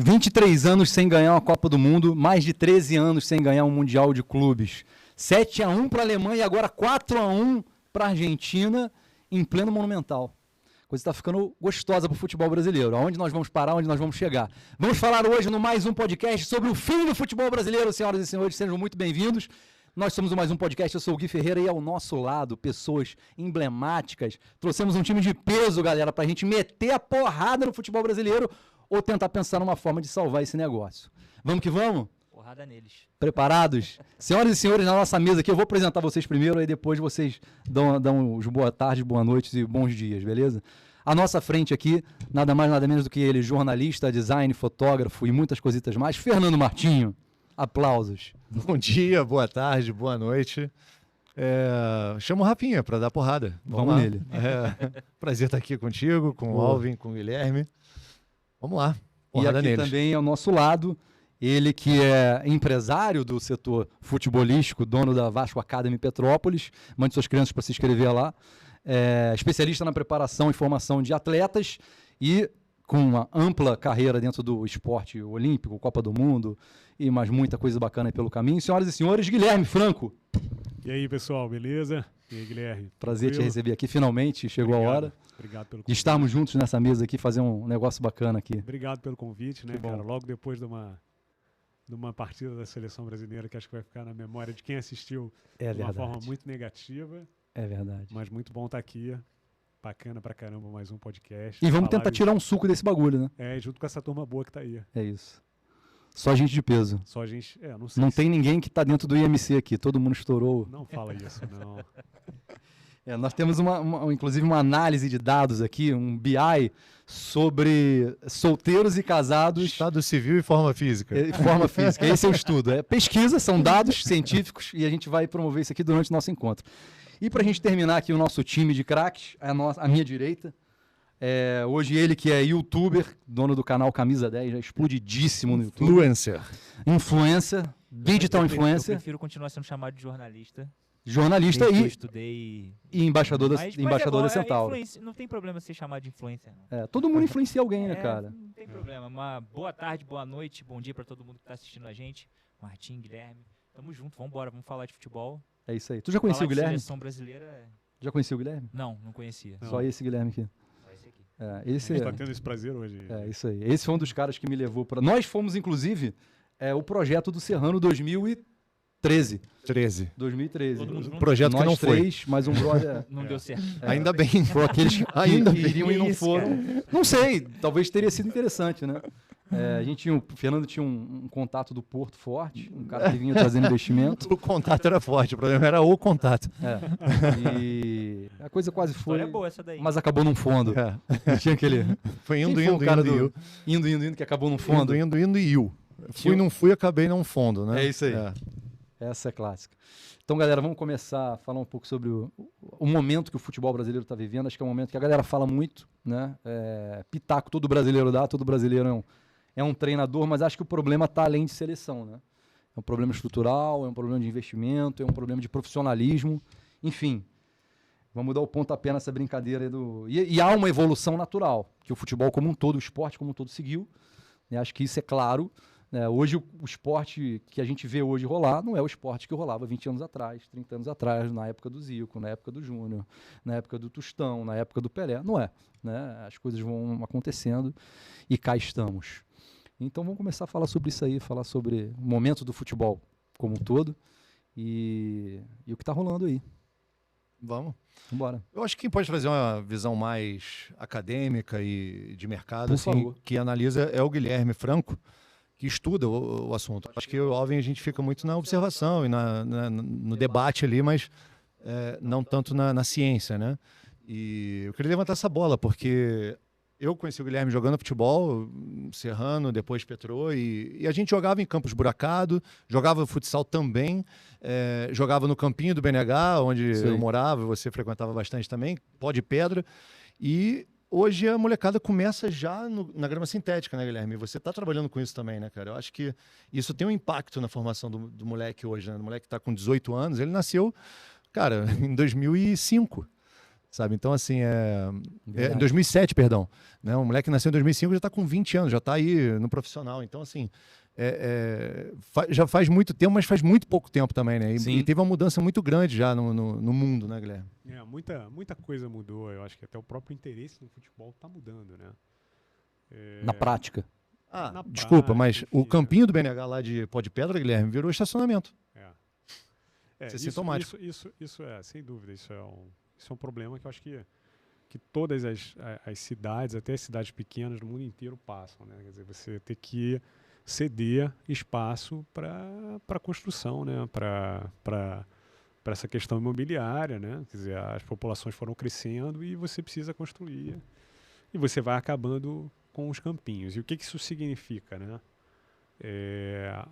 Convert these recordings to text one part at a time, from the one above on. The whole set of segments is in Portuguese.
23 anos sem ganhar uma Copa do Mundo, mais de 13 anos sem ganhar um Mundial de Clubes. 7-1 para a Alemanha e agora 4-1 para a Argentina em pleno Monumental. A coisa está ficando gostosa para o futebol brasileiro. Aonde nós vamos parar, onde nós vamos chegar. Vamos falar hoje no mais um podcast sobre o fim do futebol brasileiro. Senhoras e senhores, sejam muito bem-vindos. Nós somos o Mais Um Podcast, eu sou o Gui Ferreira e ao nosso lado, pessoas emblemáticas. Trouxemos um time de peso, galera, para a gente meter a porrada no futebol brasileiro ou tentar pensar numa forma de salvar esse negócio. Vamos que vamos? Porrada neles. Preparados? Senhoras e senhores, na nossa mesa aqui, eu vou apresentar vocês primeiro, aí depois vocês dão os boa tarde, boa noite e bons dias, beleza? À nossa frente aqui, nada mais, nada menos do que ele, jornalista, design, fotógrafo e muitas cositas mais, Fernando Martinho. Aplausos. Bom dia, boa tarde, boa noite. Chama o Rafinha para dar porrada. Vamos nele. Prazer estar aqui contigo, com o Alvin, com o Guilherme. Vamos lá, porrada neles. E aqui neles. também ao nosso lado, ele que é empresário do setor futebolístico, dono da Vasco Academy Petrópolis, mande suas crianças para se inscrever lá, especialista na preparação e formação de atletas e com uma ampla carreira dentro do esporte olímpico, Copa do Mundo e mais muita coisa bacana aí pelo caminho. Senhoras e senhores, Guilherme Franco. E aí, pessoal, beleza? E aí, Guilherme? Prazer te receber aqui, finalmente chegou a hora. Obrigado pelo convite. De estarmos juntos nessa mesa aqui, fazer um negócio bacana aqui. Obrigado pelo convite, né, cara? Logo depois de uma partida da seleção brasileira que acho que vai ficar na memória de quem assistiu de uma forma muito negativa. É verdade. Mas muito bom estar aqui. Bacana pra caramba, mais um podcast. E vamos tentar tirar um suco desse bagulho, né? Junto com essa turma boa que tá aí. É isso. Só gente de peso. Só gente, não sei. Não tem ninguém que tá dentro do IMC aqui, todo mundo estourou. Não fala isso, não. Nós temos inclusive uma análise de dados aqui, um BI sobre solteiros e casados. Estado civil e forma física. Forma física, esse é o estudo. É pesquisa, são dados científicos e a gente vai promover isso aqui durante o nosso encontro. E para a gente terminar aqui o nosso time de craques, à minha direita, hoje ele que é youtuber, dono do canal Camisa 10, já explodidíssimo no YouTube. Influencer, digital influencer. Eu prefiro continuar sendo chamado de jornalista. Jornalista Eu estudei... E embaixador da Centauro. Não tem problema ser chamado de influencer. Não. Todo mundo influencia alguém, né, cara? Não tem problema. Uma boa tarde, boa noite, bom dia para todo mundo que está assistindo a gente. Martim, Guilherme, tamo junto, vamos embora, vamos falar de futebol. É isso aí. Tu já conhecia o Guilherme? Seleção brasileira. Já conhecia o Guilherme? Não conhecia. Só esse Guilherme aqui. Só esse aqui. A gente tá tendo esse prazer hoje. Isso aí. Esse foi um dos caras que me levou para... Nós fomos, inclusive, o projeto do Serrano 2013. 2013. Um projeto que não foi. Mas um brother... Não deu certo. Ainda bem. Foram aqueles que iriam e não foram. Cara. Não sei, talvez teria sido interessante, né? O Fernando tinha um contato do Porto forte, um cara que vinha trazendo investimento. O contato era forte, o problema era o contato. E a coisa quase foi, história boa essa daí. Mas acabou num fundo. Tinha aquele... Foi indo, que acabou num fundo. Indo e iu. Fui, não fui, acabei num fundo, né? É isso aí. Essa é clássica. Então, galera, vamos começar a falar um pouco sobre o momento que o futebol brasileiro está vivendo. Acho que é um momento que a galera fala muito, né? Pitaco todo brasileiro dá, todo brasileiro é um treinador, mas acho que o problema está além de seleção, né? É um problema estrutural, é um problema de investimento, é um problema de profissionalismo. Enfim, vamos dar o pontapé nessa brincadeira. E há uma evolução natural, que o futebol como um todo, o esporte como um todo seguiu. Acho que isso é claro. Hoje o esporte que a gente vê hoje rolar não é o esporte que rolava 20 anos atrás, 30 anos atrás, na época do Zico, na época do Júnior, na época do Tostão, na época do Pelé. Não é. Né? As coisas vão acontecendo e cá estamos. Então vamos começar a falar sobre isso aí, falar sobre o momento do futebol como um todo e o que está rolando aí. Vamos embora. Eu acho que quem pode trazer uma visão mais acadêmica e de mercado, assim, que analisa, é o Guilherme Franco, que estuda o assunto. Acho que o Alvin a gente fica muito na observação e no debate ali, mas não tanto na ciência, né? E eu queria levantar essa bola, porque eu conheci o Guilherme jogando futebol, Serrano, depois Petrô, e a gente jogava em campo esburacado, jogava futsal também, jogava no campinho do BNH, onde eu morava, você frequentava bastante também, pó de pedra, e hoje a molecada começa já na grama sintética, né, Guilherme? Você está trabalhando com isso também, né, cara? Eu acho que isso tem um impacto na formação do moleque hoje, né? O moleque está com 18 anos, ele nasceu, cara, em 2005. sabe? Então, assim, em 2007, perdão, né? Um moleque que nasceu em 2005 já está com 20 anos, já está aí no profissional. Então, assim, já faz muito tempo, mas faz muito pouco tempo também, né? E teve uma mudança muito grande já no mundo, né, Guilherme? Muita coisa mudou. Eu acho que até o próprio interesse no futebol está mudando, né? Na prática. Desculpa, mas o campinho do BNH lá de Pó de Pedra, Guilherme, virou estacionamento. Isso é sintomático. Isso sem dúvida, isso é um problema que eu acho que todas as cidades, até as cidades pequenas do mundo inteiro passam, né? Quer dizer, você tem que ceder espaço para construção, né? Para essa questão imobiliária, né? Quer dizer, as populações foram crescendo e você precisa construir. E você vai acabando com os campinhos. E o que isso significa, né?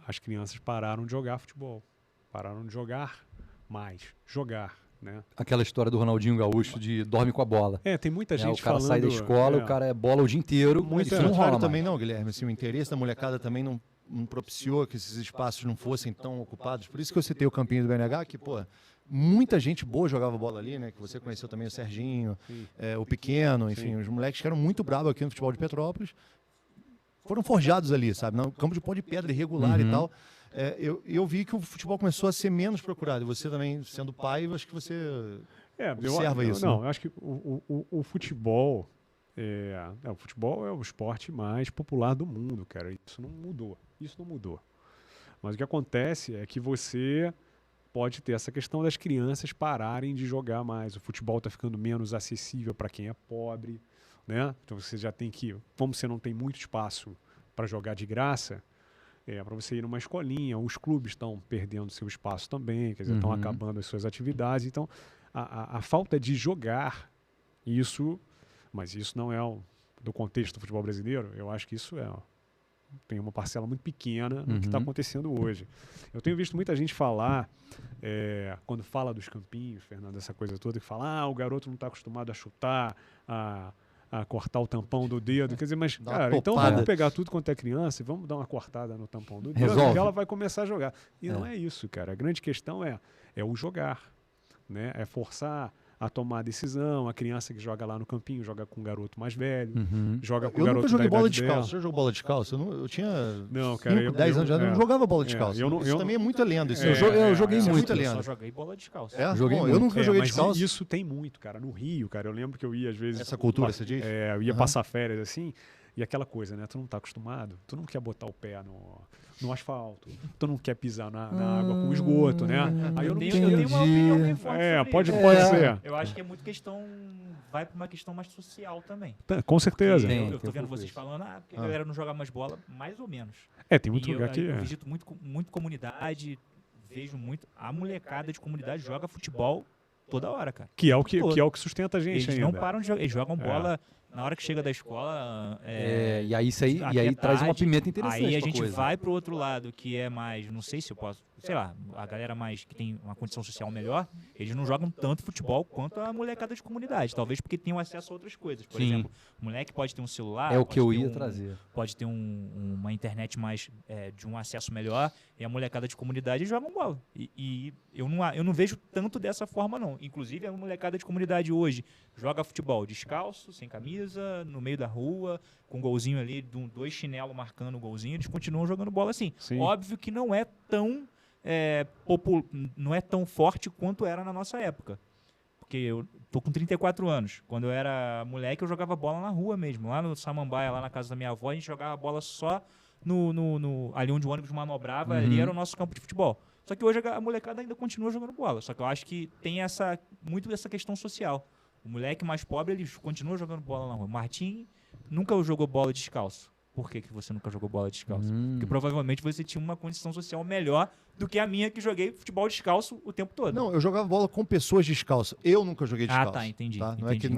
As crianças pararam de jogar futebol. Pararam de jogar mais. Jogar, né? Aquela história do Ronaldinho Gaúcho de dorme com a bola. Tem muita gente falando... O cara sai da escola, o cara é bola o dia inteiro. Isso não rola também não, Guilherme. Assim, o interesse da molecada também não propiciou que esses espaços não fossem tão ocupados. Por isso que eu citei o campinho do BNH, que, muita gente boa jogava bola ali, né? Que você conheceu também o Serginho, o Pequeno, enfim, os moleques que eram muito bravos aqui no futebol de Petrópolis foram forjados ali, sabe? No campo de pó de pedra irregular e tal. Eu vi que o futebol começou a ser menos procurado. E você também, sendo pai, eu acho que você observa isso. Não, eu acho que o futebol o futebol é o esporte mais popular do mundo, cara. Isso não mudou. Mas o que acontece é que você pode ter essa questão das crianças pararem de jogar mais. O futebol está ficando menos acessível para quem é pobre, né? Então você já tem que, como você não tem muito espaço para jogar de graça, para você ir numa escolinha, os clubes estão perdendo seu espaço também, quer dizer, estão acabando as suas atividades. Então, a falta de jogar, mas isso não é do contexto do futebol brasileiro, eu acho que isso tem uma parcela muito pequena no que está acontecendo hoje. Eu tenho visto muita gente falar, quando fala dos campinhos, Fernando, essa coisa toda, que fala, o garoto não está acostumado a chutar, a cortar o tampão do dedo. Quer dizer, mas, cara, então vamos pegar tudo quanto é criança e vamos dar uma cortada no tampão do dedo e ela vai começar a jogar. E não é isso, cara. A grande questão é o jogar, né? É forçar a tomar a decisão. A criança que joga lá no campinho joga com um garoto mais velho, joga com o garoto da idade dela. Eu nunca joguei bola descalço. Você jogou bola descalço? Eu tinha 10 anos já, não jogava bola descalço. Isso também é muita lenda. Eu joguei muito. Eu só joguei bola descalço. Eu nunca joguei descalço. Isso tem muito, cara. No Rio, cara, eu lembro que eu ia às vezes... Essa cultura, você diz? Eu ia passar férias assim, e aquela coisa, né? Tu não tá acostumado, tu não quer botar o pé no asfalto, tu não quer pisar na água com esgoto, né? Aí eu tenho uma opinião bem forte pode ser. Eu acho que é muito vai para uma questão mais social também. Com certeza. Eu tô vendo vocês falando, porque a galera não joga mais bola, mais ou menos. Tem muito lugar que... Eu visito muito comunidade, vejo muito... A molecada de comunidade joga futebol toda hora, cara. Que é o que sustenta a gente ainda. Eles não param de jogar, eles jogam bola... Na hora que chega da escola... e aí traz uma pimenta interessante. Aí a gente vai pro outro lado, que é mais... Não sei se eu posso... Sei lá, a galera mais que tem uma condição social melhor, eles não jogam tanto futebol quanto a molecada de comunidade. Talvez porque tenham acesso a outras coisas. Por exemplo, o moleque pode ter um celular... É o que eu ia trazer. Pode ter uma internet mais de um acesso melhor, e a molecada de comunidade jogam bola. E eu não vejo tanto dessa forma, não. Inclusive, a molecada de comunidade hoje joga futebol descalço, sem camisa, no meio da rua, com um golzinho ali, 2 chinelos marcando o golzinho, eles continuam jogando bola assim. Sim. Óbvio que não é tão forte quanto era na nossa época. Porque eu tô com 34 anos. Quando eu era moleque, eu jogava bola na rua mesmo. Lá no Samambaia, lá na casa da minha avó, a gente jogava bola só ali onde o ônibus manobrava, ali era o nosso campo de futebol. Só que hoje a molecada ainda continua jogando bola. Só que eu acho que tem muito essa questão social. O moleque mais pobre, ele continua jogando bola na rua. Martim nunca jogou bola descalço. Por que você nunca jogou bola descalço? Porque provavelmente você tinha uma condição social melhor do que a minha, que joguei futebol descalço o tempo todo. Não, eu jogava bola com pessoas descalças. Eu nunca joguei descalço. Tá, entendi. Tá? Entendi.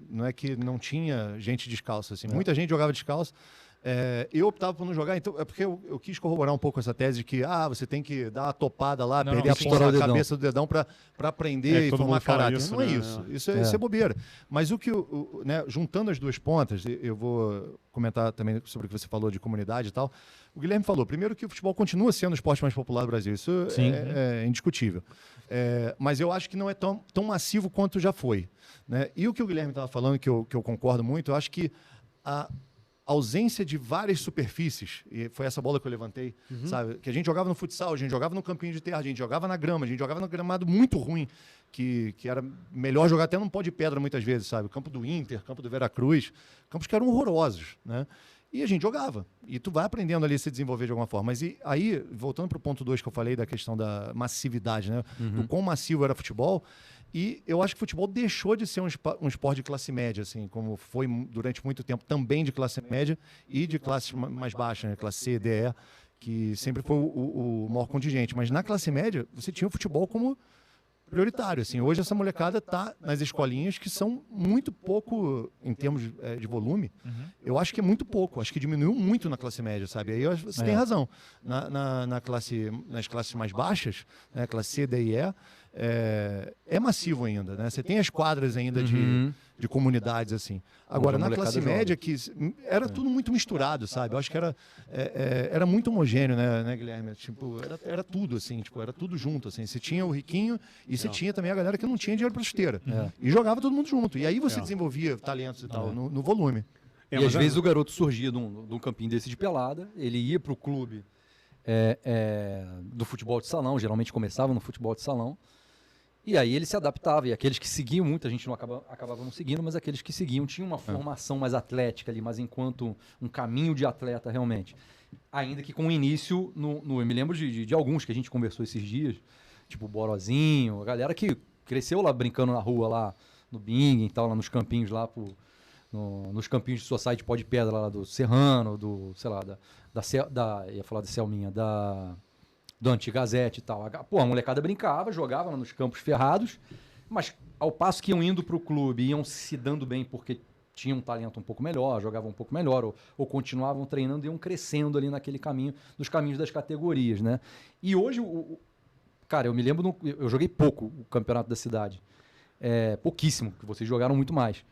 Não é que não tinha gente descalça. Assim. Muita gente jogava descalço. Eu optava por não jogar, então é porque eu quis corroborar um pouco essa tese de que você tem que dar uma topada lá, Não, perder não, a sim, ponta sim. da cabeça do dedão para aprender que e todo formar mundo fala caráter. isso, Não é né? isso. Isso é bobeira. Mas o que, né, juntando as duas pontas, eu vou comentar também sobre o que você falou de comunidade e tal. O Guilherme falou, primeiro, que o futebol continua sendo o esporte mais popular do Brasil. Isso Sim. é indiscutível. Mas eu acho que não é tão massivo quanto já foi, né? E o que o Guilherme estava falando, que eu concordo muito, eu acho que a ausência de várias superfícies, e foi essa bola que eu levantei, sabe? Que a gente jogava no futsal, a gente jogava no campinho de terra, a gente jogava na grama, a gente jogava no gramado muito ruim, que era melhor jogar até num pó de pedra muitas vezes, sabe? O campo do Inter, campo do Veracruz, campos que eram horrorosos, né? E a gente jogava. E tu vai aprendendo ali a se desenvolver de alguma forma. Mas aí, voltando para o ponto 2 que eu falei da questão da massividade, né? Do quão massivo era futebol. E eu acho que o futebol deixou de ser um esporte de classe média, assim, como foi durante muito tempo também de classe média e de classe mais baixa, né? Classe C, D, E, que sempre foi o maior contingente. Mas na classe média, você tinha o futebol como prioritário, assim. Hoje essa molecada está nas escolinhas que são muito pouco em termos de volume. Eu acho que é muito pouco. Acho que diminuiu muito na classe média, sabe? Aí você tem razão. Nas classes mais baixas, né, classe C, D e E, é massivo ainda, né? Você tem as quadras ainda de comunidades, assim. Agora, na classe média, que era tudo muito misturado, sabe? Eu acho que era muito homogêneo, né, Guilherme? Tipo, era tudo, assim, tipo, era tudo junto, assim. Você tinha o riquinho e você tinha também a galera que não tinha dinheiro para esteira. E jogava todo mundo junto. E aí você desenvolvia talentos e tal, no volume. E às vezes o garoto surgia de um campinho desse de pelada, ele ia para o clube do futebol de salão, geralmente começava no futebol de salão, e aí ele se adaptava, e aqueles que seguiam, muita gente não acabava não seguindo, mas aqueles que seguiam tinham uma formação mais atlética ali, mas enquanto um caminho de atleta realmente. Ainda que com o início, eu me lembro de alguns que a gente conversou esses dias, tipo o Borozinho, a galera que cresceu lá brincando na rua, lá no Bing e tal, lá nos campinhos lá, nos campinhos de society pó de pedra lá do Serrano, sei lá, ia falar da Selminha, do Antigazete e tal. Pô, a molecada brincava, jogava lá nos campos ferrados, mas ao passo que iam indo para o clube, iam se dando bem porque tinham um talento um pouco melhor, jogavam um pouco melhor, ou continuavam treinando e iam crescendo ali naquele caminho, nos caminhos das categorias, né? E hoje, cara, eu me lembro, eu joguei pouco o campeonato da cidade, pouquíssimo, que vocês jogaram muito mais.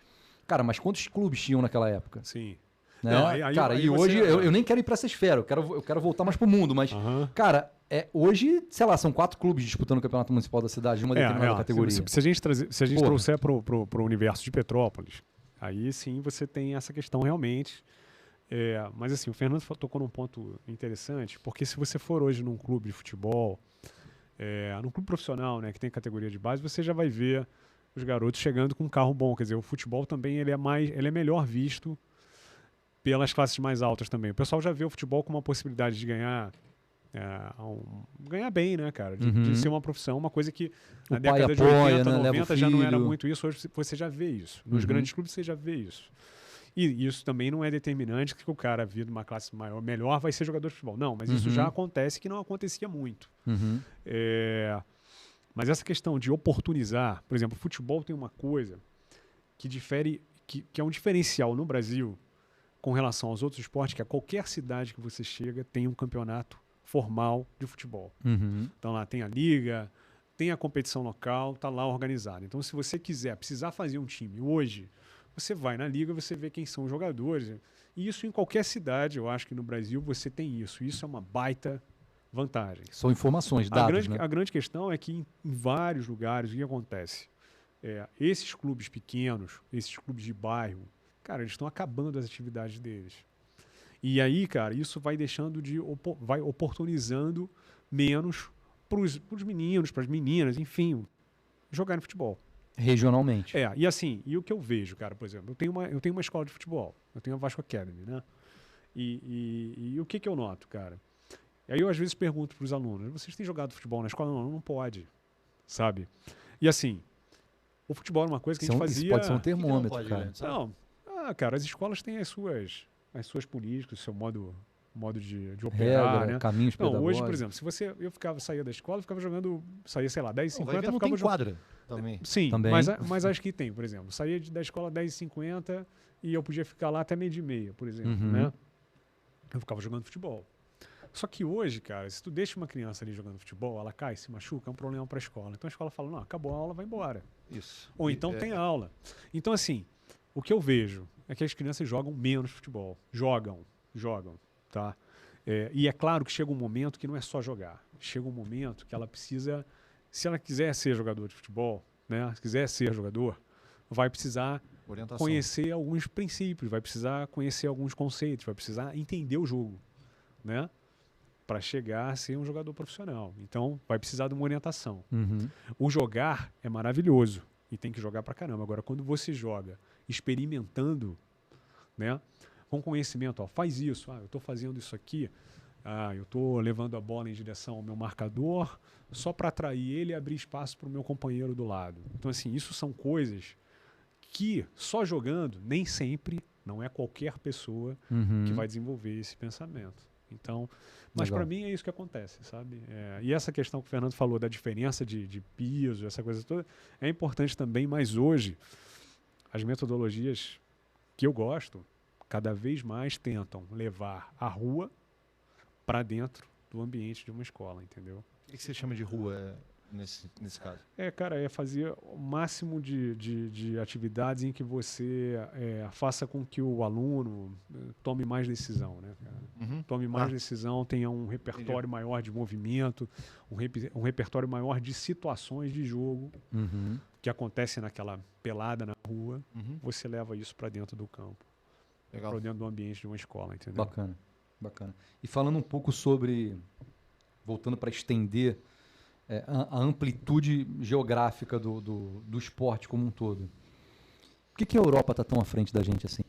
Cara, mas quantos clubes tinham naquela época? Sim. Né? Não, cara, aí e hoje você... eu nem quero ir para essa esfera, eu quero voltar mais pro mundo, mas, cara, hoje, sei lá, são 4 clubes disputando o campeonato municipal da cidade de uma determinada categoria. Se a gente trouxer pro universo de Petrópolis, aí sim você tem essa questão realmente. Mas assim, o Fernando tocou num ponto interessante, porque se você for hoje num clube de futebol, num clube profissional, né, que tem categoria de base, você já vai ver os garotos chegando com um carro bom. Quer dizer, o futebol também ele é melhor visto pelas classes mais altas também. O pessoal já vê o futebol como uma possibilidade de ganhar bem, né, cara? De ser uma profissão, uma coisa que na década de 80, 90 já não era muito isso. Hoje você já vê isso. Nos grandes clubes você já vê isso. E isso também não é determinante que o cara vir de uma classe melhor vai ser jogador de futebol. Não, mas isso já acontece, que não acontecia muito. Mas essa questão de oportunizar, por exemplo, o futebol tem uma coisa que difere, que é um diferencial no Brasil com relação aos outros esportes, que a qualquer cidade que você chega tem um campeonato formal de futebol. Então lá tem a liga, tem a competição local, tá lá organizado. Então se você precisar fazer um time hoje, você vai na liga, você vê quem são os jogadores. E isso em qualquer cidade, eu acho que no Brasil você tem isso. Isso é uma baita vantagem. São informações, dados, né? A grande questão é que em vários lugares o que acontece? Esses clubes pequenos, esses clubes de bairro, cara, eles estão acabando as atividades deles. E aí, cara, isso vai deixando vai oportunizando menos para os meninos, para as meninas, enfim, jogarem futebol. Regionalmente. E assim, e o que eu vejo, cara, por exemplo, eu tenho uma escola de futebol, eu tenho a Vasco Academy, né? E o que eu noto, cara? Aí eu às vezes pergunto para os alunos, vocês têm jogado futebol na escola? Não pode, sabe? E assim, o futebol é uma coisa que a gente fazia... Isso pode ser um termômetro, cara. Não, cara, as escolas têm as suas políticas, o seu modo de operar, né? Caminhos pedagógicos. Hoje, por exemplo, saía da escola, ficava jogando, saía, sei lá, 10h50, não ficava tem quadra também. Sim, também. Mas acho que tem, por exemplo, saía da escola 10h50 e eu podia ficar lá até 12h30, por exemplo, né? eu ficava jogando futebol. Só que hoje, cara, se tu deixa uma criança ali jogando futebol, ela cai, se machuca, é um problema para a escola. Então a escola fala, não, acabou a aula, vai embora. Isso. Ou então tem aula. Então, assim, o que eu vejo é que as crianças jogam menos futebol. Jogam, tá? E é claro que chega um momento que não é só jogar. Chega um momento que ela precisa, se ela quiser ser jogador de futebol, né, se quiser ser jogador, vai precisar Orientação. conhecer alguns princípios, vai precisar conhecer alguns conceitos, vai precisar entender o jogo, né? Para chegar a ser um jogador profissional. Então, vai precisar de uma orientação. Uhum. O jogar é maravilhoso e tem que jogar pra caramba. Agora, quando você joga experimentando, né, com conhecimento, ó, faz isso, eu estou fazendo isso aqui, eu estou levando a bola em direção ao meu marcador só para atrair ele e abrir espaço para o meu companheiro do lado. Então, assim, isso são coisas que só jogando, nem sempre, não é qualquer pessoa que vai desenvolver esse pensamento. Então, mas para mim é isso que acontece, sabe? E essa questão que o Fernando falou da diferença de piso, essa coisa toda, é importante também, mas hoje as metodologias que eu gosto cada vez mais tentam levar a rua para dentro do ambiente de uma escola, entendeu? O que você chama de rua nesse caso? Cara, é fazer o máximo de atividades em que você faça com que o aluno tome mais decisão, né, cara? Tome mais decisão, tenha um repertório maior de movimento, um repertório maior de situações de jogo que acontecem naquela pelada na rua. Você leva isso para dentro do campo, para dentro do ambiente de uma escola, entendeu? Bacana, bacana. E falando um pouco sobre, voltando para estender a amplitude geográfica do esporte como um todo. Por que a Europa está tão à frente da gente assim?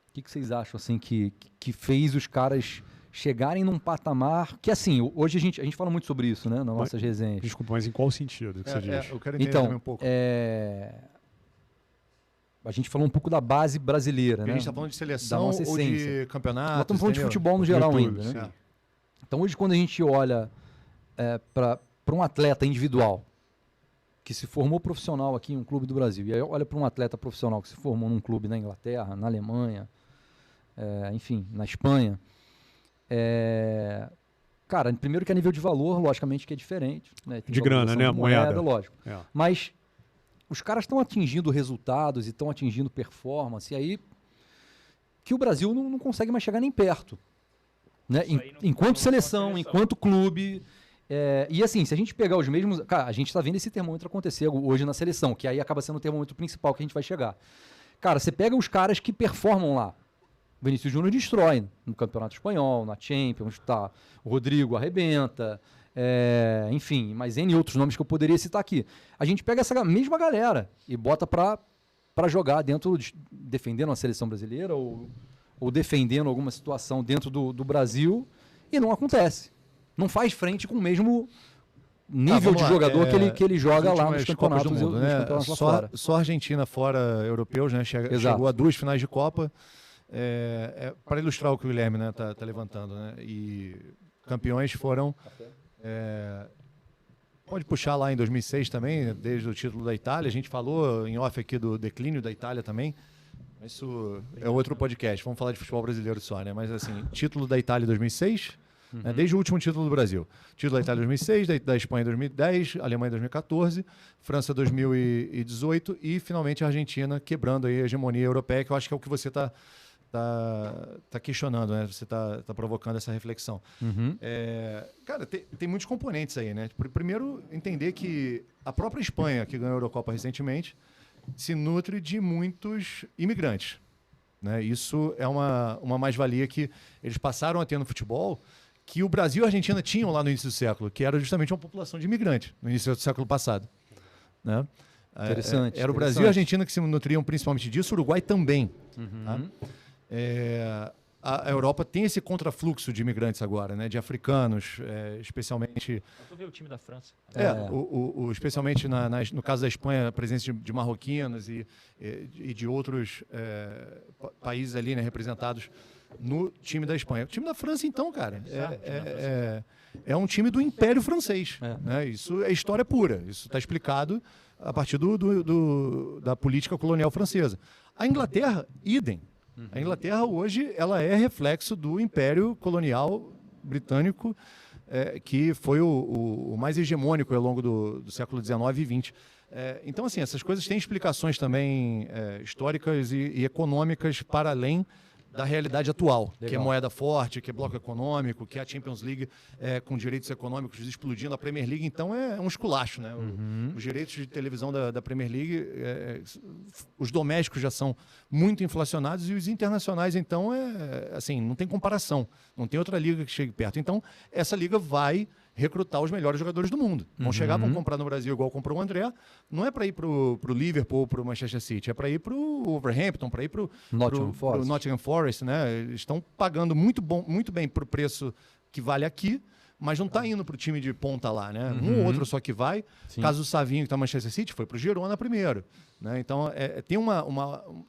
O que vocês acham assim que fez os caras chegarem num patamar que, assim, hoje a gente fala muito sobre isso, né, nas nossas resenhas. Desculpa, mas em qual sentido que você diz? Eu quero entender Então, também um pouco. A gente falou um pouco da base brasileira, né? A gente está falando de seleção nossa ou essência. de campeonato? Nós estamos falando de futebol no geral tudo, ainda, né? Sim. Então hoje quando a gente olha para um atleta individual que se formou profissional aqui em um clube do Brasil, e aí olha para um atleta profissional que se formou num clube na Inglaterra, na Alemanha, enfim, na Espanha, cara, primeiro que a nível de valor, logicamente que é diferente. Né? Tem De grana, né? de Moeda. Lógico. É. Mas os caras estão atingindo resultados e estão atingindo performance, e aí que o Brasil não consegue mais chegar nem perto. Né? Enquanto seleção, enquanto clube. E assim, se a gente pegar os mesmos... Cara, a gente está vendo esse termômetro acontecer hoje na seleção, que aí acaba sendo o termômetro principal que a gente vai chegar. Cara, você pega os caras que performam lá. O Vinícius Júnior destrói no Campeonato Espanhol, na Champions, tá? O Rodrigo arrebenta, enfim, mas N outros nomes que eu poderia citar aqui. A gente pega essa mesma galera e bota para jogar dentro, defendendo a seleção brasileira ou defendendo alguma situação dentro do Brasil, e não acontece. Não faz frente com o mesmo nível de jogador que ele joga lá nos campeonatos, mundo, nos né? campeonatos lá fora. Só a Argentina fora europeus, né? Chegou a 2 finais de Copa. Para ilustrar o que o Guilherme, né, tá levantando, né? E campeões foram... pode puxar lá em 2006 também, desde o título da Itália. A gente falou em off aqui do declínio da Itália também. Isso é outro podcast. Vamos falar de futebol brasileiro só, né? Mas assim, título da Itália em 2006... Né, desde o último título do Brasil. Título da Itália em 2006, da Espanha em 2010, Alemanha em 2014, França em 2018 e finalmente a Argentina quebrando aí a hegemonia europeia, que eu acho que é o que você está questionando, né? Você está provocando essa reflexão. Cara, tem muitos componentes aí, né? Primeiro, entender que a própria Espanha, que ganhou a Eurocopa recentemente, se nutre de muitos imigrantes. Né? Isso é uma mais-valia que eles passaram a ter no futebol, que o Brasil e a Argentina tinham lá no início do século, que era justamente uma população de imigrantes no início do século passado. Né? Interessante. Era o Brasil e a Argentina que se nutriam principalmente disso, o Uruguai também. Tá? A Europa tem esse contrafluxo de imigrantes agora, né? De africanos, especialmente... Eu ver o time da França. Especialmente no caso da Espanha, a presença de marroquinos e de outros países ali, né, representados no time da Espanha. O time da França, então, cara, é um time do Império Francês. Né? Isso é história pura. Isso está explicado a partir da política colonial francesa. A Inglaterra, idem. A Inglaterra hoje ela é reflexo do Império Colonial Britânico, que foi o mais hegemônico ao longo do século XIX e XX. Então, assim, essas coisas têm explicações também históricas e econômicas para além da realidade atual, que é moeda forte, que é bloco econômico, que é a Champions League com direitos econômicos explodindo, a Premier League, então é um esculacho, né? Os direitos de televisão da Premier League, os domésticos já são muito inflacionados e os internacionais, então, assim, não tem comparação, não tem outra liga que chegue perto. Então, essa liga vai recrutar os melhores jogadores do mundo. Vão chegar, vão comprar no Brasil igual comprou o André. Não é para ir para o Liverpool, para o Manchester City, é para ir para o Wolverhampton, para ir para o Nottingham Forest, né? Eles estão pagando muito bem para o preço que vale aqui, mas não está indo para o time de ponta lá, né? Um ou outro só que vai. Sim. Caso o Savinho, que está no Manchester City, foi para o Girona primeiro. Né? Então, tem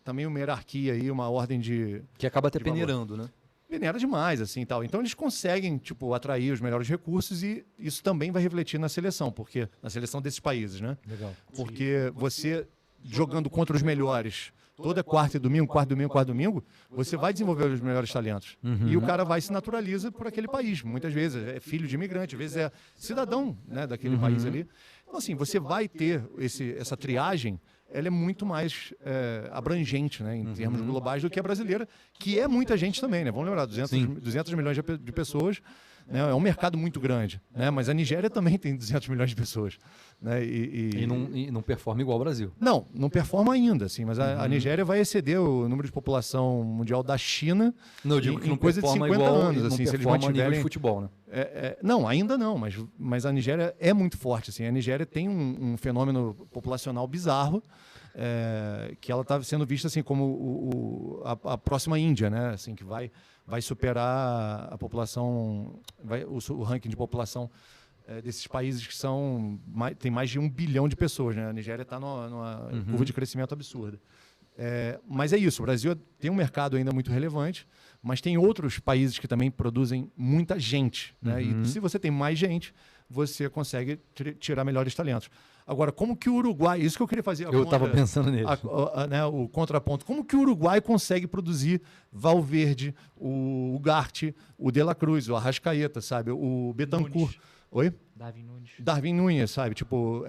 também uma hierarquia aí, uma ordem de... Que acaba até de valor. peneirando, né? Peneira demais, assim, tal. Então eles conseguem, tipo, atrair os melhores recursos e isso também vai refletir na seleção, porque na seleção desses países, né? Legal. Porque você jogando contra os melhores toda quarta e domingo, você vai desenvolver os melhores talentos. E o cara vai se naturaliza por aquele país. Muitas vezes é filho de imigrante, às vezes é cidadão, né, daquele país ali. Então, assim, você vai ter essa triagem, ela é muito mais abrangente, né, em termos globais do que a brasileira, que é muita gente também, né? Vamos lembrar, 200 milhões de pessoas, né? É um mercado muito grande, né? Mas a Nigéria também tem 200 milhões de pessoas. Né? E não performa igual ao Brasil. Não performa ainda, assim, mas a Nigéria vai exceder o número de população mundial da China não, eu digo que não coisa de 50 igual, anos. Não assim, se eles performa a nível mantiverem... de futebol, né? Não, ainda não, mas a Nigéria é muito forte. Assim. A Nigéria tem um fenômeno populacional bizarro, que ela está sendo vista assim, como a próxima Índia, né? Assim, que vai superar a população, o ranking de população desses países que tem mais de 1 bilhão de pessoas. Né? A Nigéria está numa curva de crescimento absurda. Mas é isso, o Brasil tem um mercado ainda muito relevante, mas tem outros países que também produzem muita gente. Né? E se você tem mais gente, você consegue tirar melhores talentos. Agora, como que o Uruguai... Isso que eu queria fazer. Eu estava pensando nele. Né, o contraponto. Como que o Uruguai consegue produzir Valverde, o Ugarte, o De La Cruz, o Arrascaeta, sabe? O Bentancur. Nunes. Oi? Darwin Nunes, sabe? Tipo,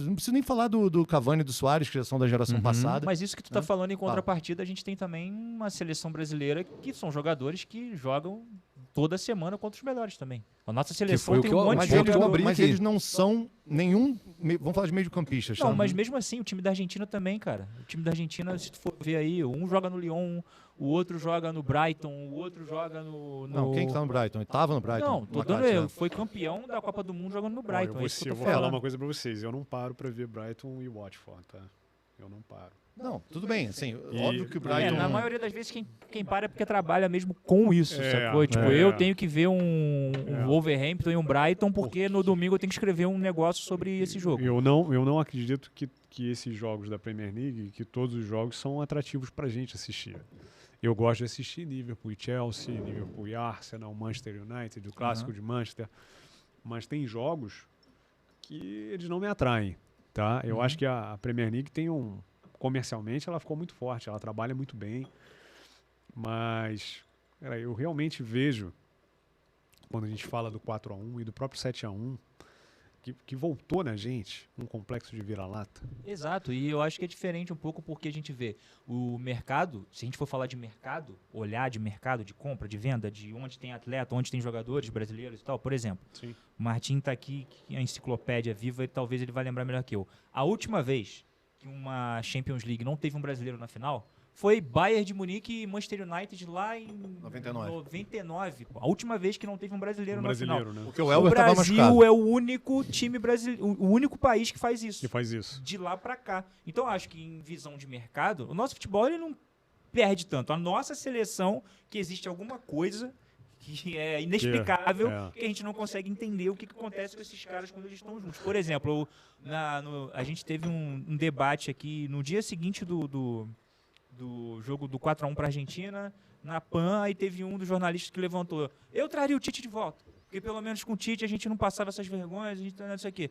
não preciso nem falar do Cavani e do Soares, que já são da geração passada. Mas isso que tu tá falando em contrapartida, a gente tem também uma seleção brasileira que são jogadores que jogam toda semana contra os melhores também. A nossa seleção tem um monte de jogadores. Mas eles não são nenhum... Vamos falar de meio-campistas. Não, mas mesmo assim, o time da Argentina também, cara. O time da Argentina, se tu for ver aí, um joga no Lyon, o outro joga no Brighton, o outro joga no... Não, quem que tá no Brighton? Ele tava no Brighton. Não, foi campeão da Copa do Mundo jogando no Brighton. Eu vou falar uma coisa pra vocês. Eu não paro pra ver Brighton e Watford, tá? Eu não paro. Não, tudo bem, assim, óbvio que o Brighton... na maioria das vezes quem para é porque trabalha mesmo com isso, sacou? Tipo, eu tenho que ver um Wolverhampton e um Brighton porque no domingo eu tenho que escrever um negócio sobre esse jogo. Eu não acredito que esses jogos da Premier League, que todos os jogos são atrativos pra gente assistir. Eu gosto de assistir Liverpool e Chelsea, Liverpool e Arsenal, Manchester United, o clássico de Manchester, mas tem jogos que eles não me atraem, tá? Eu acho que a Premier League tem comercialmente ela ficou muito forte, ela trabalha muito bem, mas eu realmente vejo, quando a gente fala do 4-1 e do próprio 7-1, que voltou na gente um complexo de vira-lata. Exato, e eu acho que é diferente um pouco porque a gente vê o mercado, se a gente for falar de mercado, olhar de mercado, de compra, de venda, de onde tem atleta, onde tem jogadores brasileiros e tal, por exemplo, Sim. o Martim tá aqui, que é a enciclopédia viva e talvez ele vai lembrar melhor que eu. A última vez que uma Champions League não teve um brasileiro na final foi Bayern de Munique e Manchester United lá em 99. A última vez que não teve um brasileiro na final. Né? Porque o O Brasil Brasil é o único time brasileiro, o único país que faz isso. Que faz isso. De lá pra cá. Então eu acho que em visão de mercado, o nosso futebol ele não perde tanto. A nossa seleção, que existe alguma coisa que é inexplicável, que a gente não consegue entender o que acontece com esses caras quando eles estão juntos. Por exemplo, a gente teve um debate aqui no dia seguinte do jogo do 4-1 para a Argentina, na PAN, aí teve um dos jornalistas que levantou: eu traria o Tite de volta, porque pelo menos com o Tite a gente não passava essas vergonhas, a gente não sei o quê.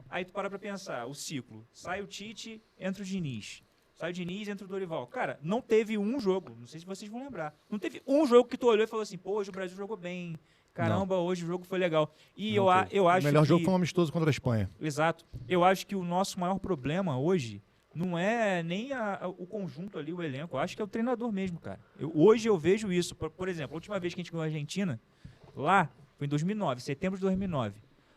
Aí tu para pra pensar, o ciclo, sai o Tite, entra o Diniz. sai o Diniz, entra o Dorival. Cara, não teve um jogo, não sei se vocês vão lembrar, não teve um jogo que tu olhou e falou assim, pô, hoje o Brasil jogou bem, caramba, hoje o jogo foi legal. E eu acho O melhor que... jogo foi um amistoso contra a Espanha. Exato. Eu acho que o nosso maior problema hoje não é nem o conjunto ali, o elenco. Eu acho que é o treinador mesmo, cara. Hoje eu vejo isso. Por exemplo, a última vez que a gente ganhou a Argentina, lá, foi em 2009, setembro de 2009.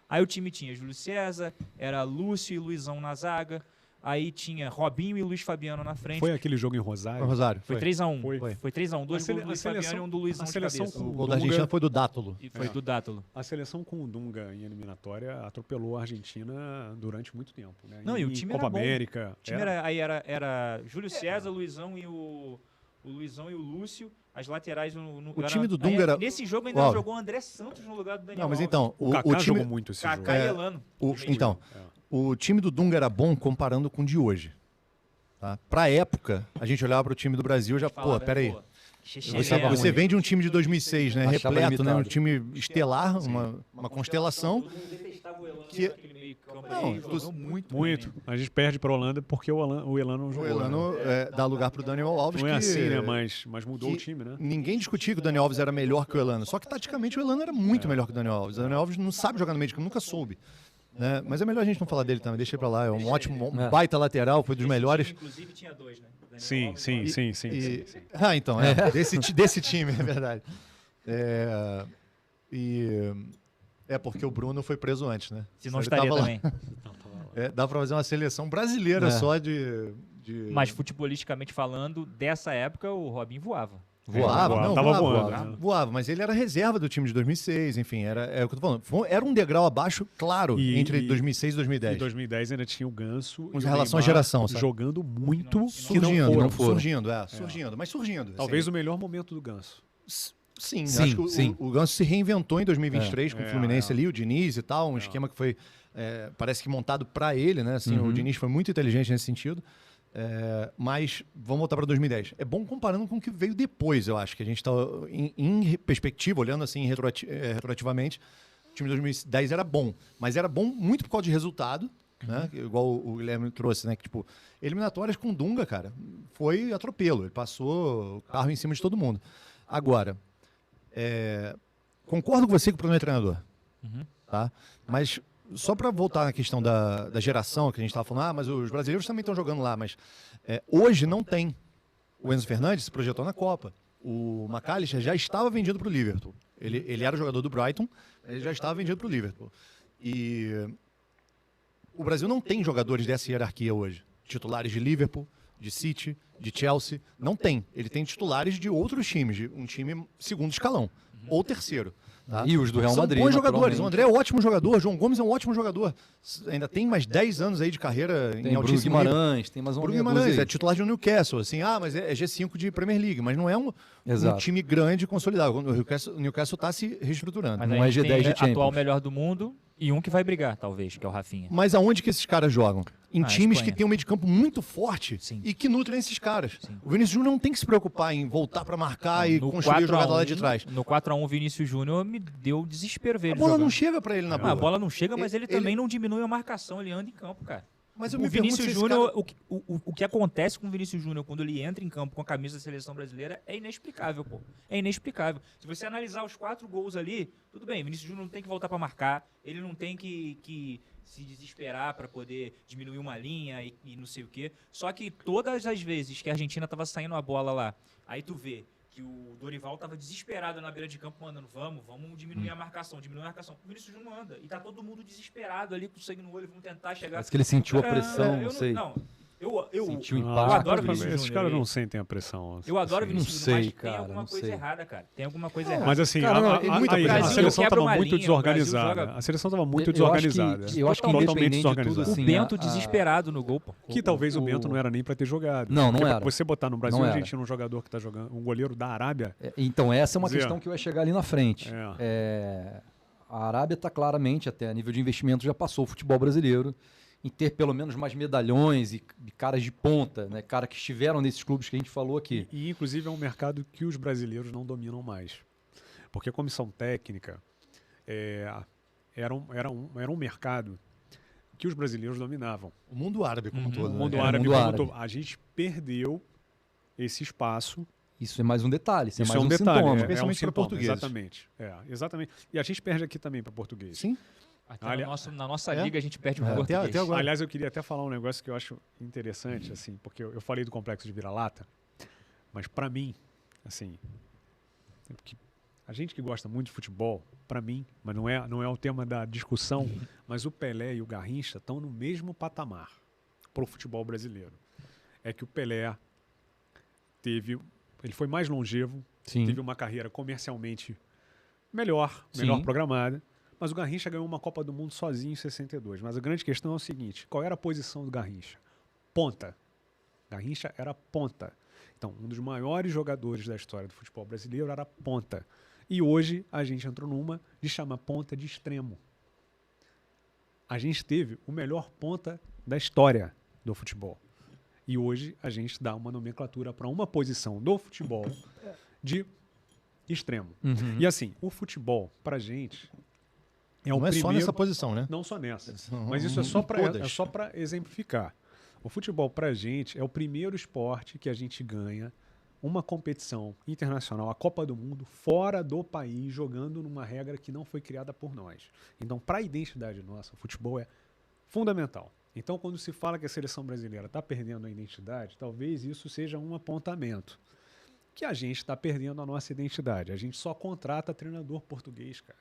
Aí o time tinha Júlio César, era Lúcio e Luizão na zaga. Aí tinha Robinho e Luiz Fabiano na frente. Foi aquele jogo em Rosário? Rosário. Foi 3x1. Foi. Foi 3x1. Dois gols do Luiz Fabiano e um do Luizão a de seleção cabeça. O gol da Argentina foi do Dátulo. E foi do Dátulo. A seleção com o Dunga em eliminatória atropelou a Argentina durante muito tempo. Né? Não, e o time Copa era bom. América. O time era Júlio César, Luizão e o Luizão e o Lúcio. As laterais O time do Dunga era... Nesse jogo ainda jogou o André Santos no lugar do Daniel Não, mas Alves. então... O Kaká jogou muito esse jogo. Kaká e Elano. Então, o time do Dunga era bom comparando com o de hoje. Tá? Pra época, a gente olhava pro time do Brasil e já, pô, peraí. Você vem de um time de 2006, né? Achava Repleto, né? Um limitado. time estelar, uma constelação. Todo mundo detestava o Elano Que- naquele meio campo. Não, Ele jogou muito. Muito. A gente perde para a Holanda porque o Elano não O jogou. Elano né? dá lugar pro Daniel Alves. Não é que, assim, né? Mas mudou que o time, né? Ninguém discutia que o Daniel Alves era melhor que o Elano. Só que taticamente o Elano era muito melhor que o Daniel Alves. O Daniel Alves não sabe jogar no meio de campo, nunca soube. Né? Mas é melhor a gente não falar dele também, deixa ele pra lá. É um ótimo, um baita lateral, foi dos Esse melhores. time, inclusive, tinha dois, né? Daniel Sim, Alves sim, e- sim, sim, E- sim. Ah, então, desse time, é verdade. Porque o Bruno foi preso antes, né? Se não Ele estaria tava lá. também. Dá pra fazer uma seleção brasileira só de... Mas futebolisticamente falando, dessa época o Robinho voava. Voava, Tava voava, voando, voava. né? Voava, mas ele era reserva do time de 2006, enfim, é o que eu tô falando. Era um degrau abaixo, claro, entre 2006 e 2010. Em 2010 ainda tinha o Ganso Com e o relação à Neymar geração, sabe? jogando muito Surgindo, que não foram. surgindo, mas surgindo. Talvez o melhor momento do Ganso. Sim, Sim, acho que sim. o Ganso se reinventou em 2023 com o Fluminense ali, o Diniz e tal, um É. esquema que foi, parece que montado para ele, né? Assim, Uhum. o Diniz foi muito inteligente nesse sentido. Mas vamos voltar para 2010. É bom comparando com o que veio depois, eu acho, que a gente está em perspectiva, olhando assim retroativamente, o time de 2010 era bom, mas era bom muito por causa de resultado, né? Igual o Guilherme trouxe, né? Que, tipo, eliminatórias com Dunga, cara, foi atropelo, ele passou o carro em cima de todo mundo. Agora, concordo com você que o problema é treinador, tá? Mas só para voltar na questão da geração que a gente estava falando, mas os brasileiros também estão jogando lá, mas hoje não tem. O Enzo Fernandes se projetou na Copa. O McAllister já estava vendido para o Liverpool. Ele era jogador do Brighton, ele já estava vendido para o Liverpool. E o Brasil não tem jogadores dessa hierarquia hoje. Titulares de Liverpool, de City, de Chelsea, não tem. Ele tem titulares de outros times, de um time segundo escalão, ou terceiro. Tá? E os do Real São Madrid, bons jogadores. naturalmente. O André é um ótimo jogador, João Gomes é um ótimo jogador. Ainda tem mais 10 anos aí de carreira Tem em Bruno altíssimo nível. Guimarães, tem mais um Bruno meia Guimarães dúzia é aí. titular de Newcastle, assim, mas é G5 de Premier League, mas não é um Exato. time grande e consolidado. O Newcastle está se reestruturando. Mas Não a é gente G10 tem de Champions. atual melhor do mundo e um que vai brigar, talvez, que é o Rafinha. Mas aonde que esses caras jogam? Em times Espanha. que têm um meio de campo muito forte Sim. e que nutrem esses caras. Sim. O Vinícius Júnior não tem que se preocupar em voltar para marcar e construir a jogada lá de trás. No 4x1, o Vinícius Júnior me deu desespero ver A ele bola jogando. não chega para ele na bola. A bola não chega, mas ele Ele- também não diminui a marcação, ele anda em campo, cara. Mas eu O me pergunto Vinícius se esse Júnior, cara- o que acontece com o Vinícius Júnior quando ele entra em campo com a camisa da seleção brasileira é inexplicável, pô. É inexplicável. Se você analisar os 4 gols ali, tudo bem, Vinícius Júnior não tem que voltar pra marcar, ele não tem que se desesperar pra poder diminuir uma linha e não sei o quê. Só que todas as vezes que a Argentina tava saindo a bola lá, aí tu vê que o Dorival tava desesperado na beira de campo, mandando, vamos diminuir a marcação, diminuir a marcação. O Vinícius Júnior não anda. E tá todo mundo desesperado ali, com sangue no olho, vamos tentar chegar. Parece que ele sentiu a Cara, pressão, eu não sei. Eu Sentiu o eu impacto. adoro o Esses Vinícius Esses Júnior. caras ele- não sentem a pressão. Eu adoro o assim. Vinícius Não Júnior, sei, mas tem cara, alguma não coisa sei. errada, cara. Tem alguma coisa errada. Mas assim, Cara, não, é muita a pressão. seleção Quebra estava uma muito linha, o Brasil desorganizada. joga- A seleção estava muito Eu desorganizada. acho que Totalmente independente de tudo, desorganizada. assim, O Bento a- desesperado no gol, pô. Que talvez o o- Bento não era nem para ter jogado. Não, não Porque era. Você botar no Brasil Não a era. Argentina um jogador que está jogando, um goleiro da Arábia. Então, essa é uma Dizer, questão que vai chegar ali na frente. É. A Arábia está claramente, até a nível de investimento, já passou o futebol brasileiro em ter pelo menos mais medalhões e caras de ponta, né? Cara que estiveram nesses clubes que a gente falou aqui. E, inclusive, é um mercado que os brasileiros não dominam mais. Porque a comissão técnica era um mercado que os brasileiros dominavam. O mundo árabe como um todo. O né? mundo Era o árabe mundo como um árabe. todo. A gente perdeu esse espaço. Isso é mais um detalhe, isso é Isso mais é um um detalhe, sintoma. Especialmente para sintoma, portugueses. Exatamente. Exatamente. E a gente perde aqui também para português. Sim. Até Ali- na nossa É? liga a gente perde o É, português. até agora. Aliás, eu queria até falar um negócio que eu acho interessante, assim, porque eu falei do complexo de vira-lata, mas para mim, assim, porque a gente que gosta muito de futebol, para mim, mas não é o tema da discussão, mas o Pelé e o Garrincha estão no mesmo patamar pro futebol brasileiro. É que o Pelé ele foi mais longevo, Sim. teve uma carreira comercialmente melhor Sim. programada, mas o Garrincha ganhou uma Copa do Mundo sozinho em 62. Mas a grande questão é o seguinte, qual era a posição do Garrincha? Ponta. Garrincha era ponta. Então, um dos maiores jogadores da história do futebol brasileiro era ponta. E hoje a gente entrou numa de chamar ponta de extremo. A gente teve o melhor ponta da história do futebol. E hoje a gente dá uma nomenclatura para uma posição do futebol de extremo. Uhum. E assim, o futebol, pra gente, é o Não é primeiro... só nessa posição, né? Não só nessa. São Mas isso é só todas. para exemplificar. O futebol, pra gente, é o primeiro esporte que a gente ganha uma competição internacional, a Copa do Mundo, fora do país, jogando numa regra que não foi criada por nós. Então, para a identidade nossa, o futebol é fundamental. Então, quando se fala que a seleção brasileira está perdendo a identidade, talvez isso seja um apontamento. Que a gente está perdendo a nossa identidade. A gente só contrata treinador português, cara.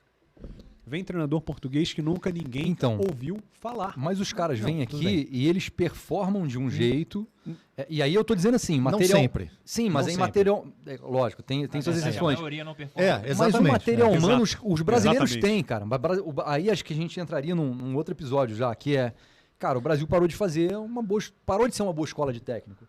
Vem treinador português que nunca ninguém Então, ouviu falar. Mas os caras vêm tudo aqui e eles performam de um jeito. E aí eu tô dizendo assim, Não material. sempre. Sim, mas Não em sempre. material. Lógico, tem suas A exceções. maioria não performa. É, Mas exatamente. o material é. humano, Exato. os brasileiros Exatamente. têm, cara. Aí acho que a gente entraria num outro episódio já, que é. Cara, o Brasil parou de fazer parou de ser uma boa escola de técnico.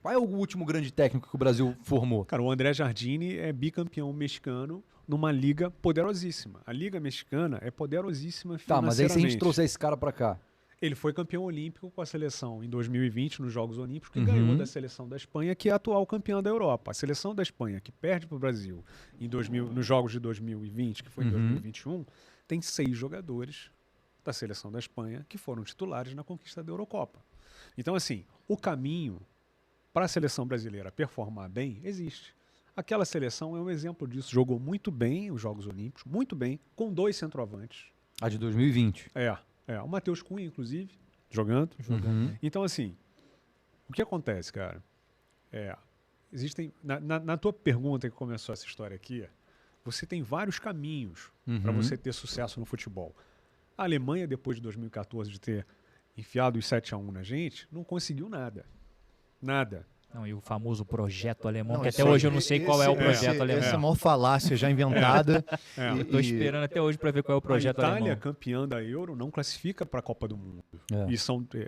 Qual é o último grande técnico que o Brasil formou? Cara, o André Jardine é bicampeão mexicano numa liga poderosíssima. A liga mexicana é poderosíssima Tá, financeiramente. mas aí se a gente trouxer esse cara pra cá. Ele foi campeão olímpico com a seleção em 2020 nos Jogos Olímpicos, que Uhum. ganhou da seleção da Espanha, que é a atual campeã da Europa. A seleção da Espanha, que perde para o Brasil nos Jogos de 2020, que foi em Uhum. 2021, tem 6 jogadores da seleção da Espanha que foram titulares na conquista da Eurocopa. Então, assim, o caminho para a seleção brasileira performar bem existe. Aquela seleção é um exemplo disso. Jogou muito bem os Jogos Olímpicos, muito bem, com 2 centroavantes. A de 2020. O Matheus Cunha, inclusive, jogando. Uhum. Então, assim, o que acontece, cara? Existem. Na tua pergunta que começou essa história aqui, você tem vários caminhos para Uhum. você ter sucesso no futebol. A Alemanha, depois de 2014, de ter enfiado os 7-1 na gente, não conseguiu nada. Nada. Não, e o famoso projeto alemão, Não, que isso até aí- hoje eu não sei qual é o projeto alemão. Essa é a maior falácia já inventada. É. Eu tô esperando até hoje para ver qual é o projeto a Itália, alemão. campeã da Euro, não classifica para a Copa do Mundo. É.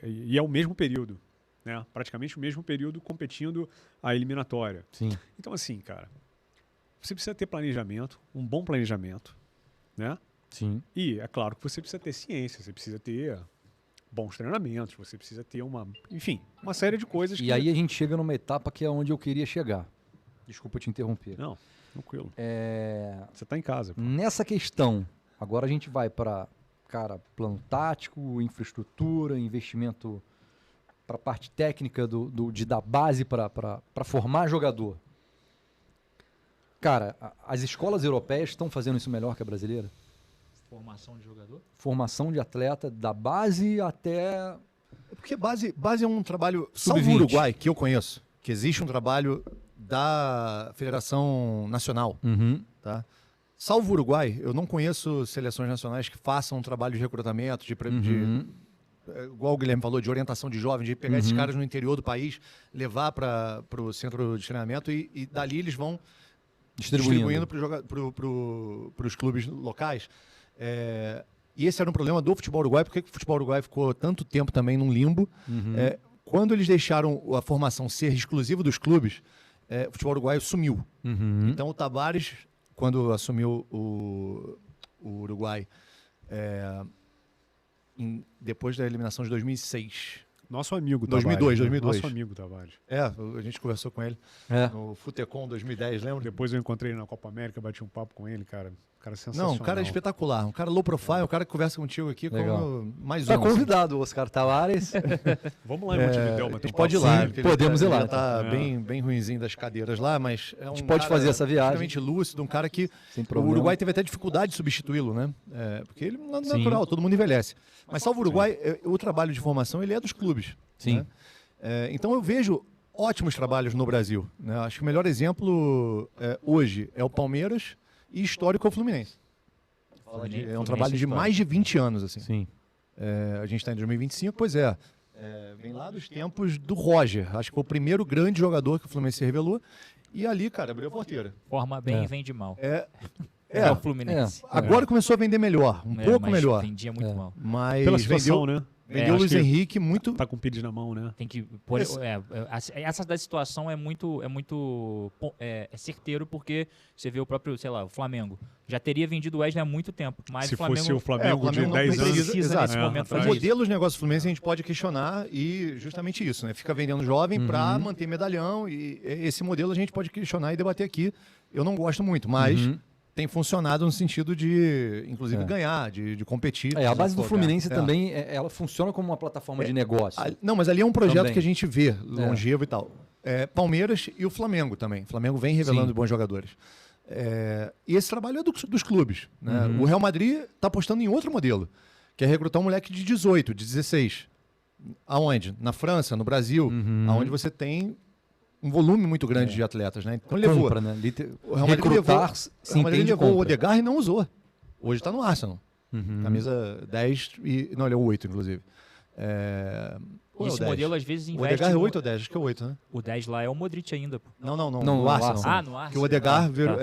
E é o mesmo período. Né? Praticamente o mesmo período competindo a eliminatória. Sim. Então, assim, cara, você precisa ter planejamento, um bom planejamento, né? Sim. E é claro que você precisa ter ciência, você precisa ter bons treinamentos, você precisa ter uma série de coisas E aí a gente chega numa etapa que é onde eu queria chegar. Desculpa te interromper. Não, tranquilo. É, Você tá em casa. Pô. Nessa questão, agora a gente vai para, plano tático, infraestrutura, investimento para a parte técnica de dar base para formar jogador. Cara, as escolas europeias estão fazendo isso melhor que a brasileira? Formação de jogador? Formação de atleta da base até... Porque base é um trabalho. Salvo Sub-20. o Uruguai, que eu conheço, que existe um trabalho da Federação Nacional. Uhum. Tá? Salvo o Uruguai, eu não conheço seleções nacionais que façam um trabalho de recrutamento, Uhum. igual o Guilherme falou, de orientação de jovens, de pegar esses caras no interior do país, levar para o centro de treinamento e dali eles vão distribuindo para os clubes locais. E esse era um problema do futebol uruguai, porque o futebol uruguai ficou tanto tempo também num limbo. Uhum. Quando eles deixaram a formação ser exclusiva dos clubes, o futebol uruguaio sumiu. Uhum. Então o Tabárez, quando assumiu o Uruguai, depois da eliminação de 2006, Nosso amigo 2002, Tavares, né? 2002. Nosso amigo Tavares. A gente conversou com ele no Futecom 2010, lembra? Depois eu encontrei ele na Copa América, bati um papo com ele, cara. Um cara sensacional. Não, um cara espetacular. Um cara low profile, um cara que conversa contigo aqui Legal. como mais um. Tá assim. convidado, o Oscar Tavares. Vamos lá em Montevidéu, A bater gente um pode ir papo. lá. Sim, porque podemos ir lá, Já tá então. bem ruinzinho das cadeiras lá, mas é um gente pode cara fazer essa viagem. extremamente lúcido, um cara que Sem o problema. Uruguai teve até dificuldade de substituí-lo, né? Porque ele não é Sim. natural, todo mundo envelhece. Mas salvo o Uruguai, o trabalho de formação ele é dos clubes. Sim. Né? Então eu vejo ótimos trabalhos no Brasil. Né? Acho que o melhor exemplo hoje é o Palmeiras e histórico é o Fluminense. É um trabalho de mais de 20 anos. Assim. Sim. A gente está em 2025, pois é. Vem lá dos tempos do Roger. Acho que foi o primeiro grande jogador que o Fluminense se revelou. E ali, cara, abriu a porteira. Forma bem e vende mal. É, o Fluminense. agora começou a vender melhor, um pouco mas melhor. vendia muito mal. Mas Pela situação, né? vendeu o acho Luiz que Henrique muito. Tá com o pedido na mão, né? Tem que pôr, essa da situação é muito certeiro, porque você vê o próprio, sei lá, o Flamengo já teria vendido o Wesley há muito tempo, mas Se o Flamengo fosse o Flamengo, o Flamengo de não 10 anos. precisa, precisa nesse momento O fazer isso. modelo dos negócios do Fluminense a gente pode questionar e justamente isso, né? Fica vendendo jovem para manter medalhão e esse modelo a gente pode questionar e debater aqui. Eu não gosto muito, mas tem funcionado no sentido de, inclusive, ganhar, de competir. A base do Afogar. Fluminense também, ela funciona como uma plataforma de negócio. Não, mas ali é um projeto Também. que a gente vê, longevo e tal. Palmeiras e o Flamengo também. O Flamengo vem revelando Sim. bons jogadores. E esse trabalho é dos clubes. Né? O Real Madrid está apostando em outro modelo, que é recrutar um moleque de 18, de 16. Aonde? Na França, no Brasil, aonde você tem um volume muito grande de atletas. Né? Então levou. Compra, né? O Real Madrid levou, Recrutar, se o Real Madrid entende levou o compra. Odegaard e não usou. Hoje está no Arsenal. Camisa 10 e... Não, ele é o 8, inclusive. Qual é o Esse 10? modelo às vezes O investe Odegaard é no- 8 ou 10? Acho que é 8, né? O 10 lá é o Modric ainda, pô. Não, Não, no no Arsenal. Arsenal. No Arsenal. Que o Odegaard virou-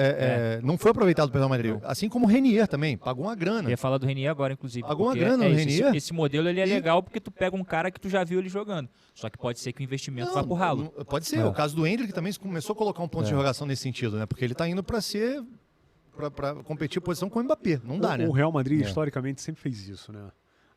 não foi aproveitado pelo Real Madrid. Não. Assim como o Renier também, pagou uma Eu grana. ia falar do Renier agora, inclusive. Pagou uma porque grana no esse, Renier? esse modelo ele é E- legal porque tu pega um cara que tu já viu ele jogando. Só que pode ser que o investimento vá pro ralo. Pode ser. O caso do Endrick também começou a colocar um ponto de interrogação nesse sentido, né? Porque ele tá indo para ser para competir posição com o Mbappé. Não dá, né? O Real Madrid, historicamente, sempre fez isso, né?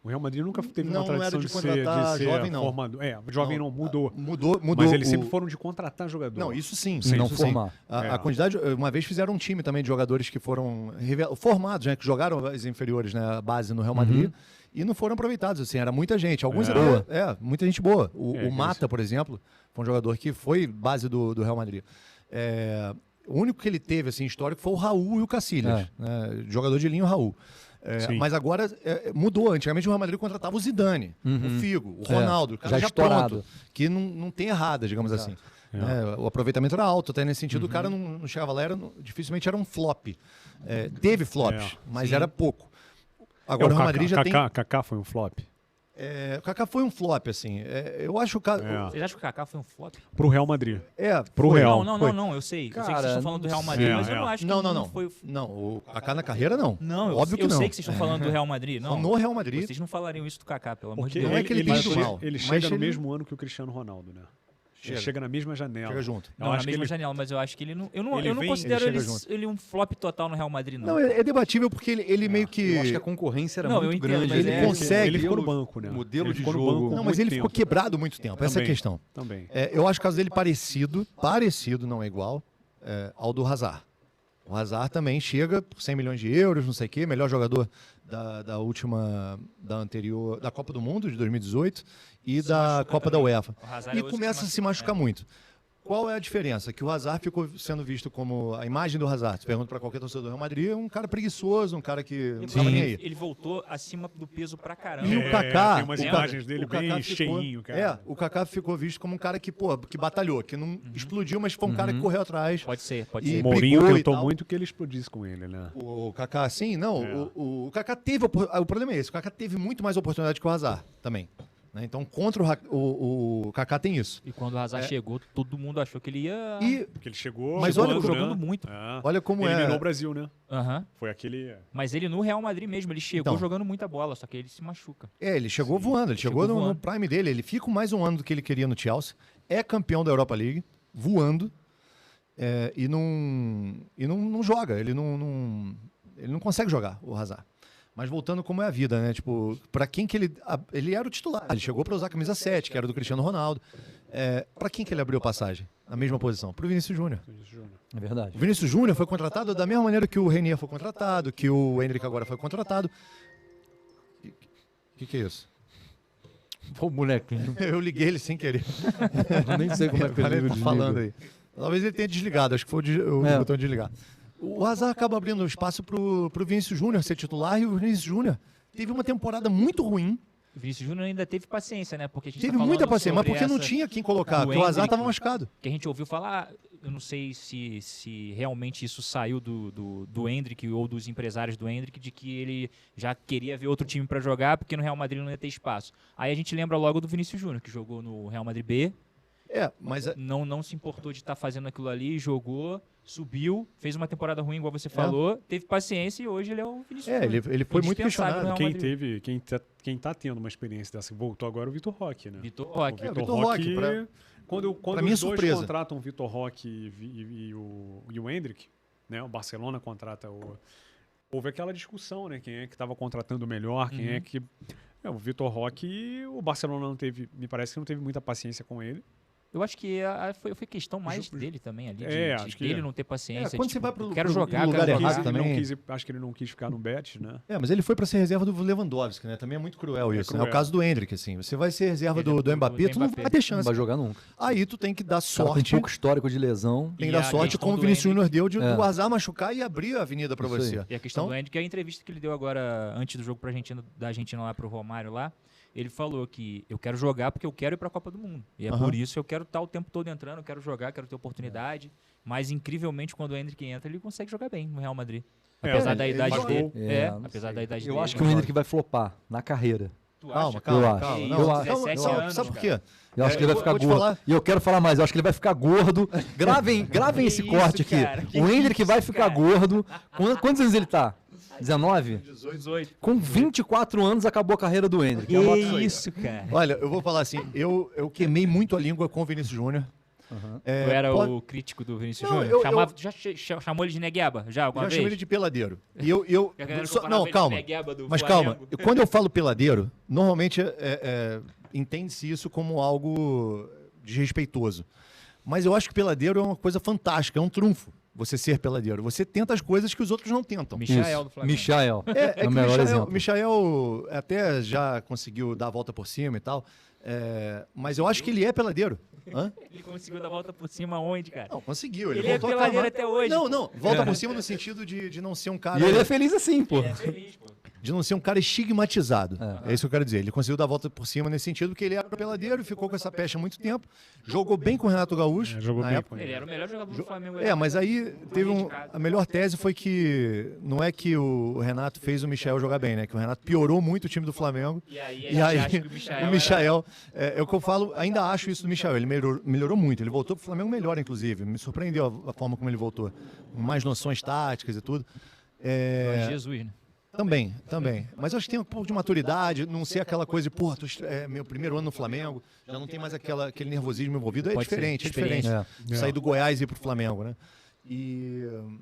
O Real Madrid nunca teve Não, uma não era tradição de de ser, contratar jovem, não. formado. Jovem não, mudou. Mudou. Mas eles o- sempre foram de contratar jogador. Não, isso sim. Não isso formar. Sim. A quantidade, uma vez fizeram um time também de jogadores que foram formados, né, que jogaram as inferiores, né, a base no Real Madrid, e não foram aproveitados, assim, era muita gente. Alguns Boa. muita gente boa. O que Mata, por exemplo, foi um jogador que foi base do Real Madrid. O único que ele teve, assim, histórico foi o Raul e o Cacilhas, né, jogador de linha, o Raul. Sim. Mas agora mudou. Antigamente o Real Madrid contratava o Zidane, o Figo, o Ronaldo, o cara já já estourado. pronto, que não tem errada, digamos assim. O aproveitamento era alto, até nesse sentido o cara não chegava lá, dificilmente era um flop. Teve flops, mas era pouco. Agora o Real Madrid já tem... Kaká foi um flop. O Kaká foi um flop, assim. Eu acho o cara... Vocês acham que o Kaká foi um flop? Pro Real Madrid. foi. Pro Real. Não, eu sei. Eu sei que vocês estão falando do Real Madrid, mas eu não acho que Não. foi... Não, o Kaká na carreira, não. Não, Óbvio que eu não. sei que vocês estão falando do Real Madrid. Não, No Real Madrid... vocês não falariam isso do Kaká, pelo amor de Porque Deus. Não é que ele tem ido mal, ele mas chega no ele- mesmo ano que o Cristiano Ronaldo, né? Ele chega na mesma janela. Chega junto. Eu Não, na acho que mesma ele- janela, mas eu acho que ele não... Eu não Ele vem- considero ele ele, chega junto. ele um flop total no Real Madrid, não. Não, é debatível porque ele meio que... Eu acho que a concorrência era Não, eu muito entendo, grande. mas ele é- consegue... Ele ficou no banco, né? modelo Ele de ficou no jogo. banco Não, mas muito ele ficou tempo. quebrado muito tempo. Essa é a Também. questão. Também. Eu acho o caso dele parecido, não é igual, ao do Hazard. O Hazard também chega por 100 milhões de euros, não sei o quê, melhor jogador da anterior, da Copa do Mundo de 2018 e da Copa da UEFA. O Hazard E é outro começa que a se machucar muito. Qual é a diferença? Que o Hazard ficou sendo visto como a imagem do Hazard. Se pergunta para qualquer torcedor do Real Madrid, é um cara preguiçoso, um cara que não tava nem aí. Ele voltou acima do peso pra caramba. E o Kaká, tem umas o imagens dele o Kaká bem ficou- cheinho, cara. o Kaká ficou visto como um cara que batalhou, que não explodiu, mas foi um cara que correu atrás. Pode ser. E O Mourinho brigou e tentou tal. muito que ele explodisse com ele, né? O Kaká, sim, não. É. O Kaká teve. O problema é esse: o Kaká teve muito mais oportunidade que o Hazard também. Né? Então, contra o Kaká tem isso. E quando o Hazard chegou, todo mundo achou que ele ia... E Porque ele chegou Mas voando, olha, jogando né? muito. olha como Eliminou é. o Brasil, né? Aham. Foi aquele... Mas ele no Real Madrid mesmo, ele chegou Então. jogando muita bola, só que ele se machuca. Ele chegou voando, ele chegou no voando. prime dele. Ele fica mais um ano do que ele queria no Chelsea. É campeão da Europa League, voando. E não joga. Ele não consegue jogar, o Hazard. Mas voltando como é a vida, né? Tipo, pra quem que ele era o titular. Ele chegou pra usar a camisa 7, que era do Cristiano Ronaldo. Pra quem que ele abriu passagem? Na mesma posição? Pro Vinícius Júnior. É verdade. O Vinícius Júnior foi contratado da mesma maneira que o Renier foi contratado, que o Endrick agora foi contratado. O que é isso? Pô, o bonequinho. Eu liguei ele sem querer. Eu nem sei como é que Ele ele tá falando aí. Talvez ele tenha desligado, acho que foi o botão de desligar. O Hazard acaba abrindo espaço pro Vinícius Júnior ser titular, e o Vinícius Júnior teve uma temporada muito ruim. O Vinícius Júnior ainda teve paciência, né? Porque a gente Teve tá falando muita paciência, mas sobre porque não essa- tinha quem colocar, do porque o Hazard Endrick. estava machucado. que a gente ouviu falar, eu não sei se realmente isso saiu do Endrick ou dos empresários do Endrick, de que ele já queria ver outro time para jogar, porque no Real Madrid não ia ter espaço. Aí a gente lembra logo do Vinícius Júnior, que jogou no Real Madrid B, Mas não se importou de estar fazendo aquilo ali, jogou, subiu, fez uma temporada ruim, igual você falou, teve paciência e hoje ele é o Vinícius Júnior. ele foi muito Indispensável no questionado. Real Madrid. Quem tá tendo uma experiência dessa que voltou agora é o Vitor Roque, né? Vitor Roque. O Vitor Vitor Roque, Roque, quando pra minha os dois surpresa. contratam o Vitor Roque e o Endrick, né? O Barcelona contrata o... Houve aquela discussão, né? Quem é que estava contratando melhor, quem é que... o Vitor Roque, o Barcelona não teve... Me parece que não teve muita paciência com ele. Eu acho que foi questão mais dele também ali, acho que dele não ter paciência. quando você vai pro quero pro jogar, lugar quero errado jogar. também. Acho que ele não quis ficar no Betis, né? Mas ele foi para ser reserva do Lewandowski, né? Também é muito cruel isso. É cruel. o caso do Endrick, assim. Você vai ser reserva do Mbappé, tu não vai ter Não chance. vai jogar nunca. Aí tu tem que dar O cara tem sorte. pouco histórico de lesão. Tem que E dar a sorte, questão como o do Vinícius Júnior deu, de É. o azar machucar e abrir a avenida para Isso você. aí. E a questão Então, do Andy, que é a entrevista que ele deu agora, antes do jogo da Argentina lá pro Romário lá, ele falou que eu quero jogar porque eu quero ir pra Copa do Mundo. E é Aham. por isso eu quero estar o tempo todo entrando, eu quero jogar, quero ter oportunidade. Mas, incrivelmente, quando o Endrick entra, ele consegue jogar bem no Real Madrid. Apesar da ele idade faz dele. gol. Não Apesar sei. da idade Eu dele. acho que o Endrick vai flopar na carreira. Tu Calma, acha? calma, Eu calma. acho. Não, Eu calma, acho. calma, 17 calma. anos, Sabe por cara. quê? Eu acho que ele vai ficar vou te gordo. falar. E eu quero falar mais, eu acho que ele vai ficar gordo. Gravem Que esse isso, corte aqui. cara? Que O Endrick vai isso, ficar cara? gordo. Quantos anos ele tá? 19? 18. Com 24 anos acabou a carreira do Endrick. Que Anota isso aí. isso, cara. Olha, eu vou falar assim, eu queimei muito a língua com o Vinícius Júnior. Uhum. É, Tu era pode- o crítico do Vinícius Não, Júnior? eu- Já chamou ele de Negueba? Já, alguma Já vez? chamei ele de peladeiro. E Que a galera só- comparava não, ele calma. com o Negueba do Mas Flamengo. calma, quando eu falo peladeiro, normalmente entende-se isso como algo desrespeitoso. Mas eu acho que peladeiro é uma coisa fantástica, é um trunfo você ser peladeiro. Você tenta as coisas que os outros não tentam. Michael do Flamengo. Michael. É o que melhor exemplo. o Michael até já conseguiu dar a volta por cima e tal, mas eu acho que ele é peladeiro. Hã? Ele conseguiu dar a volta por cima onde, cara? Não, conseguiu. Ele é voltou a peladeiro clamar. até hoje, Não, pô. não. Volta por cima no sentido de não ser um cara... E ele é feliz assim, pô. Ele é feliz, pô. De não ser um cara estigmatizado. É isso que eu quero dizer. Ele conseguiu dar a volta por cima nesse sentido, porque ele era peladeiro, ficou com essa pecha há muito tempo, jogou bem com o Renato Gaúcho. Jogou na bem época. com Ele era o melhor jogador do Flamengo. Mas aí teve a melhor tese foi que não é que o Renato fez o Michael jogar bem, né? Que o Renato piorou muito o time do Flamengo. E aí, E aí, acha que o Michael, é o que eu falo, ainda acho isso do Michael. Ele melhorou muito. Ele voltou pro Flamengo melhor, inclusive. Me surpreendeu a forma como ele voltou. Com mais noções táticas e tudo. Jesus, né? Também. Mas eu acho que tem um pouco de maturidade, não ser aquela coisa de, porra, meu primeiro ano no Flamengo, já não tem mais aquele nervosismo envolvido. É Pode ser, diferente, experiência. Sair do Goiás e ir pro Flamengo, né? E eu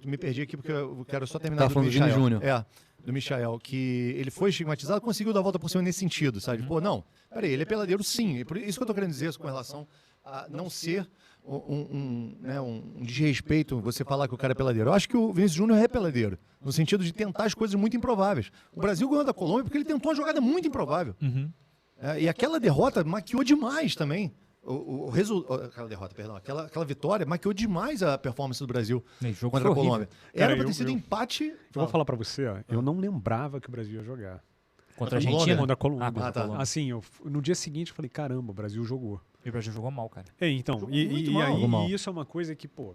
me perdi aqui porque eu quero só terminar Tá falando do Vini Michael. Júnior. Do Michael, que ele foi estigmatizado, conseguiu dar a volta por cima nesse sentido, sabe? Pô, não, peraí, ele é peladeiro sim. E por isso que eu tô querendo dizer com relação a não ser um desrespeito você falar que o cara é peladeiro. Eu acho que o Vinícius Júnior é peladeiro, no sentido de tentar as coisas muito improváveis. O Brasil ganhou da Colômbia porque ele tentou uma jogada muito improvável. E aquela derrota maquiou demais também. Aquela derrota, perdão, aquela vitória maquiou demais a performance do Brasil jogo contra a foi Colômbia. Cara, Era pra ter eu- sido eu- empate. Eu vou falar pra você, ó, eu não lembrava que o Brasil ia jogar. Contra a Colômbia? Argentina? Contra a Colômbia. Ah, contra a tá. Colômbia. Assim, no dia seguinte eu falei, caramba, o Brasil jogou. E o Brasil jogou mal, cara. Então, Jogou muito mal. aí Jogou mal. isso é uma coisa que, pô,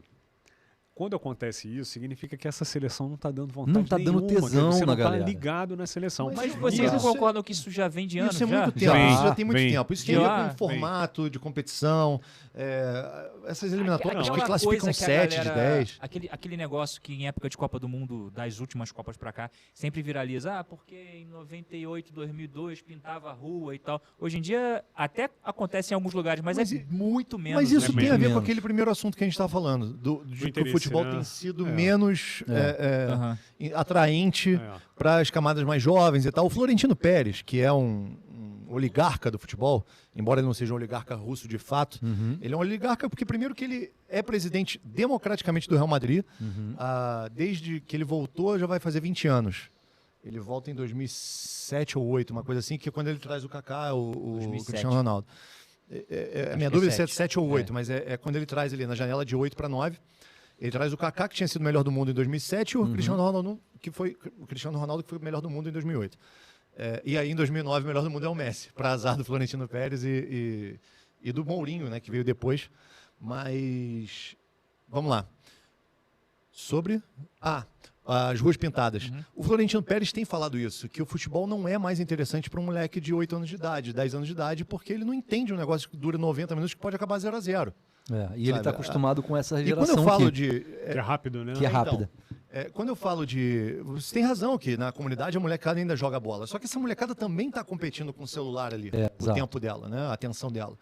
quando acontece isso, significa que essa seleção não tá dando vontade Não tá dando nenhuma, tesão você na não galera. tá ligado na seleção. Mas Mas isso- vocês não isso- concordam que isso já vem de anos Isso é já? muito tempo, Vem, isso já tem muito vem. tempo. Isso tem Já, a ver com formato de competição, essas eliminatórias Aquela que classificam coisa que a 7 de galera- 10. Aquele negócio que em época de Copa do Mundo, das últimas Copas pra cá, sempre viraliza. Porque em 98, 2002 pintava a rua e tal. Hoje em dia até acontece em alguns lugares, mas Mas é muito menos. Mas isso né? tem a ver com menos. aquele primeiro assunto que a gente estava falando, de que o interesse futebol né? tem sido menos Aham. atraente para as camadas mais jovens e tal. O Florentino Pérez, que é um oligarca do futebol, embora ele não seja um oligarca russo de fato, ele é um oligarca porque, primeiro, que ele é presidente democraticamente do Real Madrid, desde que ele voltou já vai fazer 20 anos. Ele volta em 2007 ou 2008, uma coisa assim, que é quando ele traz o Kaká, o 2007. Cristiano Ronaldo. A minha dúvida é se é 7 ou 8, mas é quando ele traz ali na janela de 8 para 9. Ele traz o Kaká, que tinha sido o melhor do mundo em 2007, e o Cristiano Ronaldo, que foi o melhor do mundo em 2008. E aí, em 2009, o melhor do mundo é o Messi, para azar do Florentino Pérez e do Mourinho, né, que veio depois. Mas, vamos lá. Sobre as ruas pintadas. O Florentino Pérez tem falado isso, que o futebol não é mais interessante para um moleque de 8 anos de idade, 10 anos de idade, porque ele não entende um negócio que dura 90 minutos que pode acabar 0-0. E ele está acostumado com essa E geração quando eu falo Que é rápido, né? que é rápida. quando eu falo de... Você tem razão que na comunidade a molecada ainda joga bola. Só que essa molecada também está competindo com o celular ali. O exato. tempo dela, né? A atenção dela.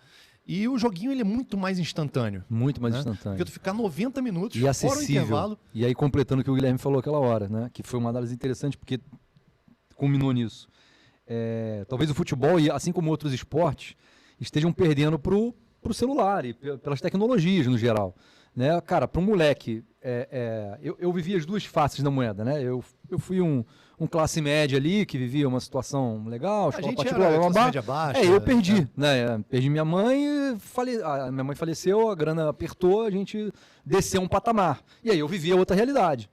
E o joguinho ele é muito mais instantâneo. Muito mais né? instantâneo. Porque tu ficar 90 minutos E fora o acessível. intervalo... E aí, completando o que o Guilherme falou aquela hora, né? Que foi uma análise interessante, porque culminou nisso. Talvez o futebol, e assim como outros esportes, estejam perdendo pro celular e pelas tecnologias no geral. Né? Cara, para um moleque, eu vivi as duas faces da moeda, né? Eu fui um classe média ali, que vivia uma situação legal, A escola gente particular, era blá, blá, classe blá. média baixa. Eu perdi, né? Perdi minha mãe, a minha mãe faleceu, a grana apertou, a gente desceu um patamar. E aí eu vivia outra realidade.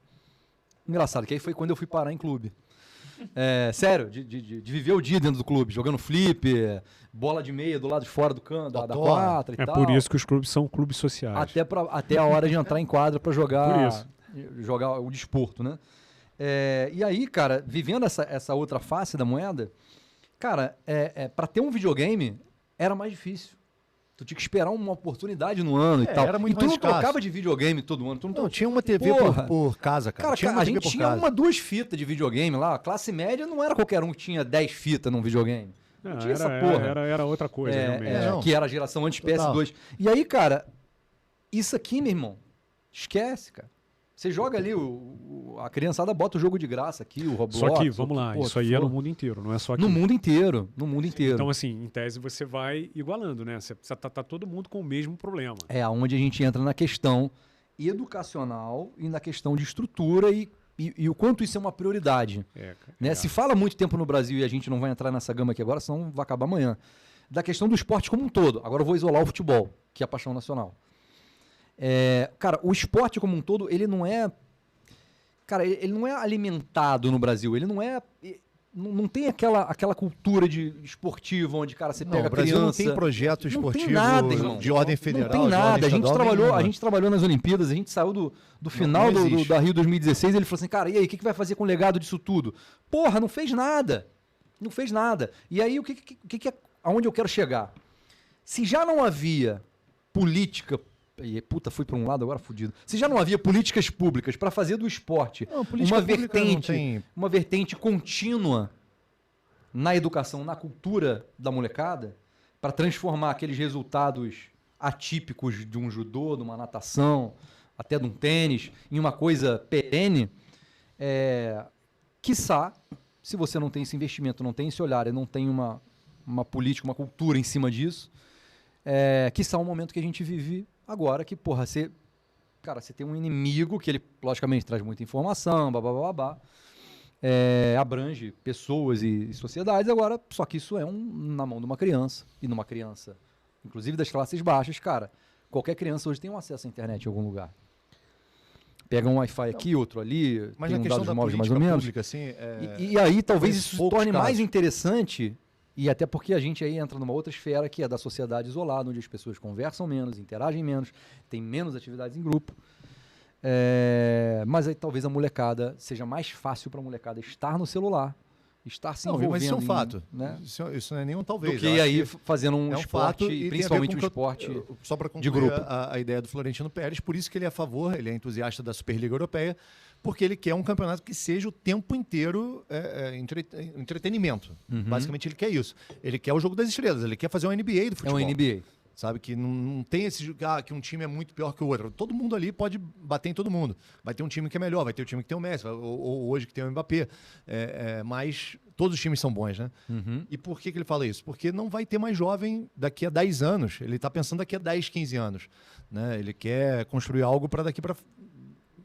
Engraçado, que aí foi quando eu fui parar em clube. Sério, de viver o dia dentro do clube, jogando flip, bola de meia do lado de fora do canto, da quadra e É tal. por isso que os clubes são clubes sociais. Até a hora de entrar em quadra para Por jogar o desporto, né? E aí, cara, vivendo essa outra face da moeda, cara, para ter um videogame era mais difícil. Tu tinha que esperar uma oportunidade no ano e tal. Era muito e tu mais não escasso. trocava de videogame todo ano. Tu não, Não, tinha uma TV por casa, cara. Tinha uma a TV gente por tinha casa. 2 fitas de videogame lá. A classe média não era qualquer um que tinha 10 fitas num videogame. Não tinha essa porra. Era outra coisa, realmente. Que era a geração antes Total. PS2. E aí, cara, isso aqui, meu irmão, esquece, cara. Você joga ali, a criançada bota o jogo de graça aqui, o Roblox. Só que, vamos lá, isso aí é no mundo inteiro, não é só aqui. No mundo inteiro, no mundo inteiro. Então, assim, em tese você vai igualando, né? Você tá todo mundo com o mesmo problema. É onde a gente entra na questão educacional e na questão de estrutura e o quanto isso é uma prioridade. Né? Se fala muito tempo no Brasil, e a gente não vai entrar nessa gama aqui agora, senão vai acabar amanhã, da questão do esporte como um todo. Agora eu vou isolar o futebol, que é a paixão nacional. Cara, o esporte como um todo, ele não é... Cara, ele não é alimentado no Brasil, ele não é... Não tem aquela cultura de esportiva onde, cara, você pega o Brasil criança... não tem projeto Não esportivo tem nada, irmão. de ordem federal. Não tem de nada. ordem estadual, A gente trabalhou nas Olimpíadas, a gente saiu do final não existe. da Rio 2016, ele falou assim, cara, e aí, o que vai fazer com o legado disso tudo? Porra, não fez nada. Não fez nada. E aí, aonde eu quero chegar? Se já não havia política... Puta, fui para um lado agora fudido. Se já não havia políticas públicas para fazer do esporte uma vertente contínua na educação, na cultura da molecada, para transformar aqueles resultados atípicos de um judô, de uma natação, até de um tênis, em uma coisa perene, quiçá, se você não tem esse investimento, não tem esse olhar e não tem uma política, uma cultura em cima disso, quiçá um momento que a gente vive agora, que, porra, você tem um inimigo que ele, logicamente, traz muita informação, abrange pessoas e sociedades, agora, só que isso na mão de uma criança, e numa criança, inclusive das classes baixas, cara, qualquer criança hoje tem um acesso à internet em algum lugar. Pega um Wi-Fi aqui, outro ali, mas tem na questão dados da móveis mais política ou menos. pública, assim, E aí talvez conheço isso se poucos torne mais casos. interessante, e até porque a gente aí entra numa outra esfera que é da sociedade isolada, onde as pessoas conversam menos, interagem menos, tem menos atividades em grupo. Mas aí talvez a molecada, seja mais fácil para a molecada estar no celular, estar se envolvendo. Mas isso é um fato. Né? Isso não é nenhum talvez. Do que aí fazendo um é um esporte, fato, e principalmente tem a um ver com esporte só para de concluir grupo. a ideia do Florentino Pérez, por isso que ele é a favor, ele é entusiasta da Superliga Europeia, porque ele quer um campeonato que seja o tempo inteiro entretenimento. Basicamente ele quer isso. Ele quer o jogo das estrelas, ele quer fazer um NBA do futebol. É um NBA. Sabe, que não tem esse que um time é muito pior que o outro. Todo mundo ali pode bater em todo mundo. Vai ter um time que é melhor, vai ter um time que tem o Messi, ou hoje que tem o Mbappé. Mas todos os times são bons, né? Uhum. E por que ele fala isso? Porque não vai ter mais jovem daqui a 10 anos. Ele está pensando daqui a 10, 15 anos. Né? Ele quer construir algo para daqui para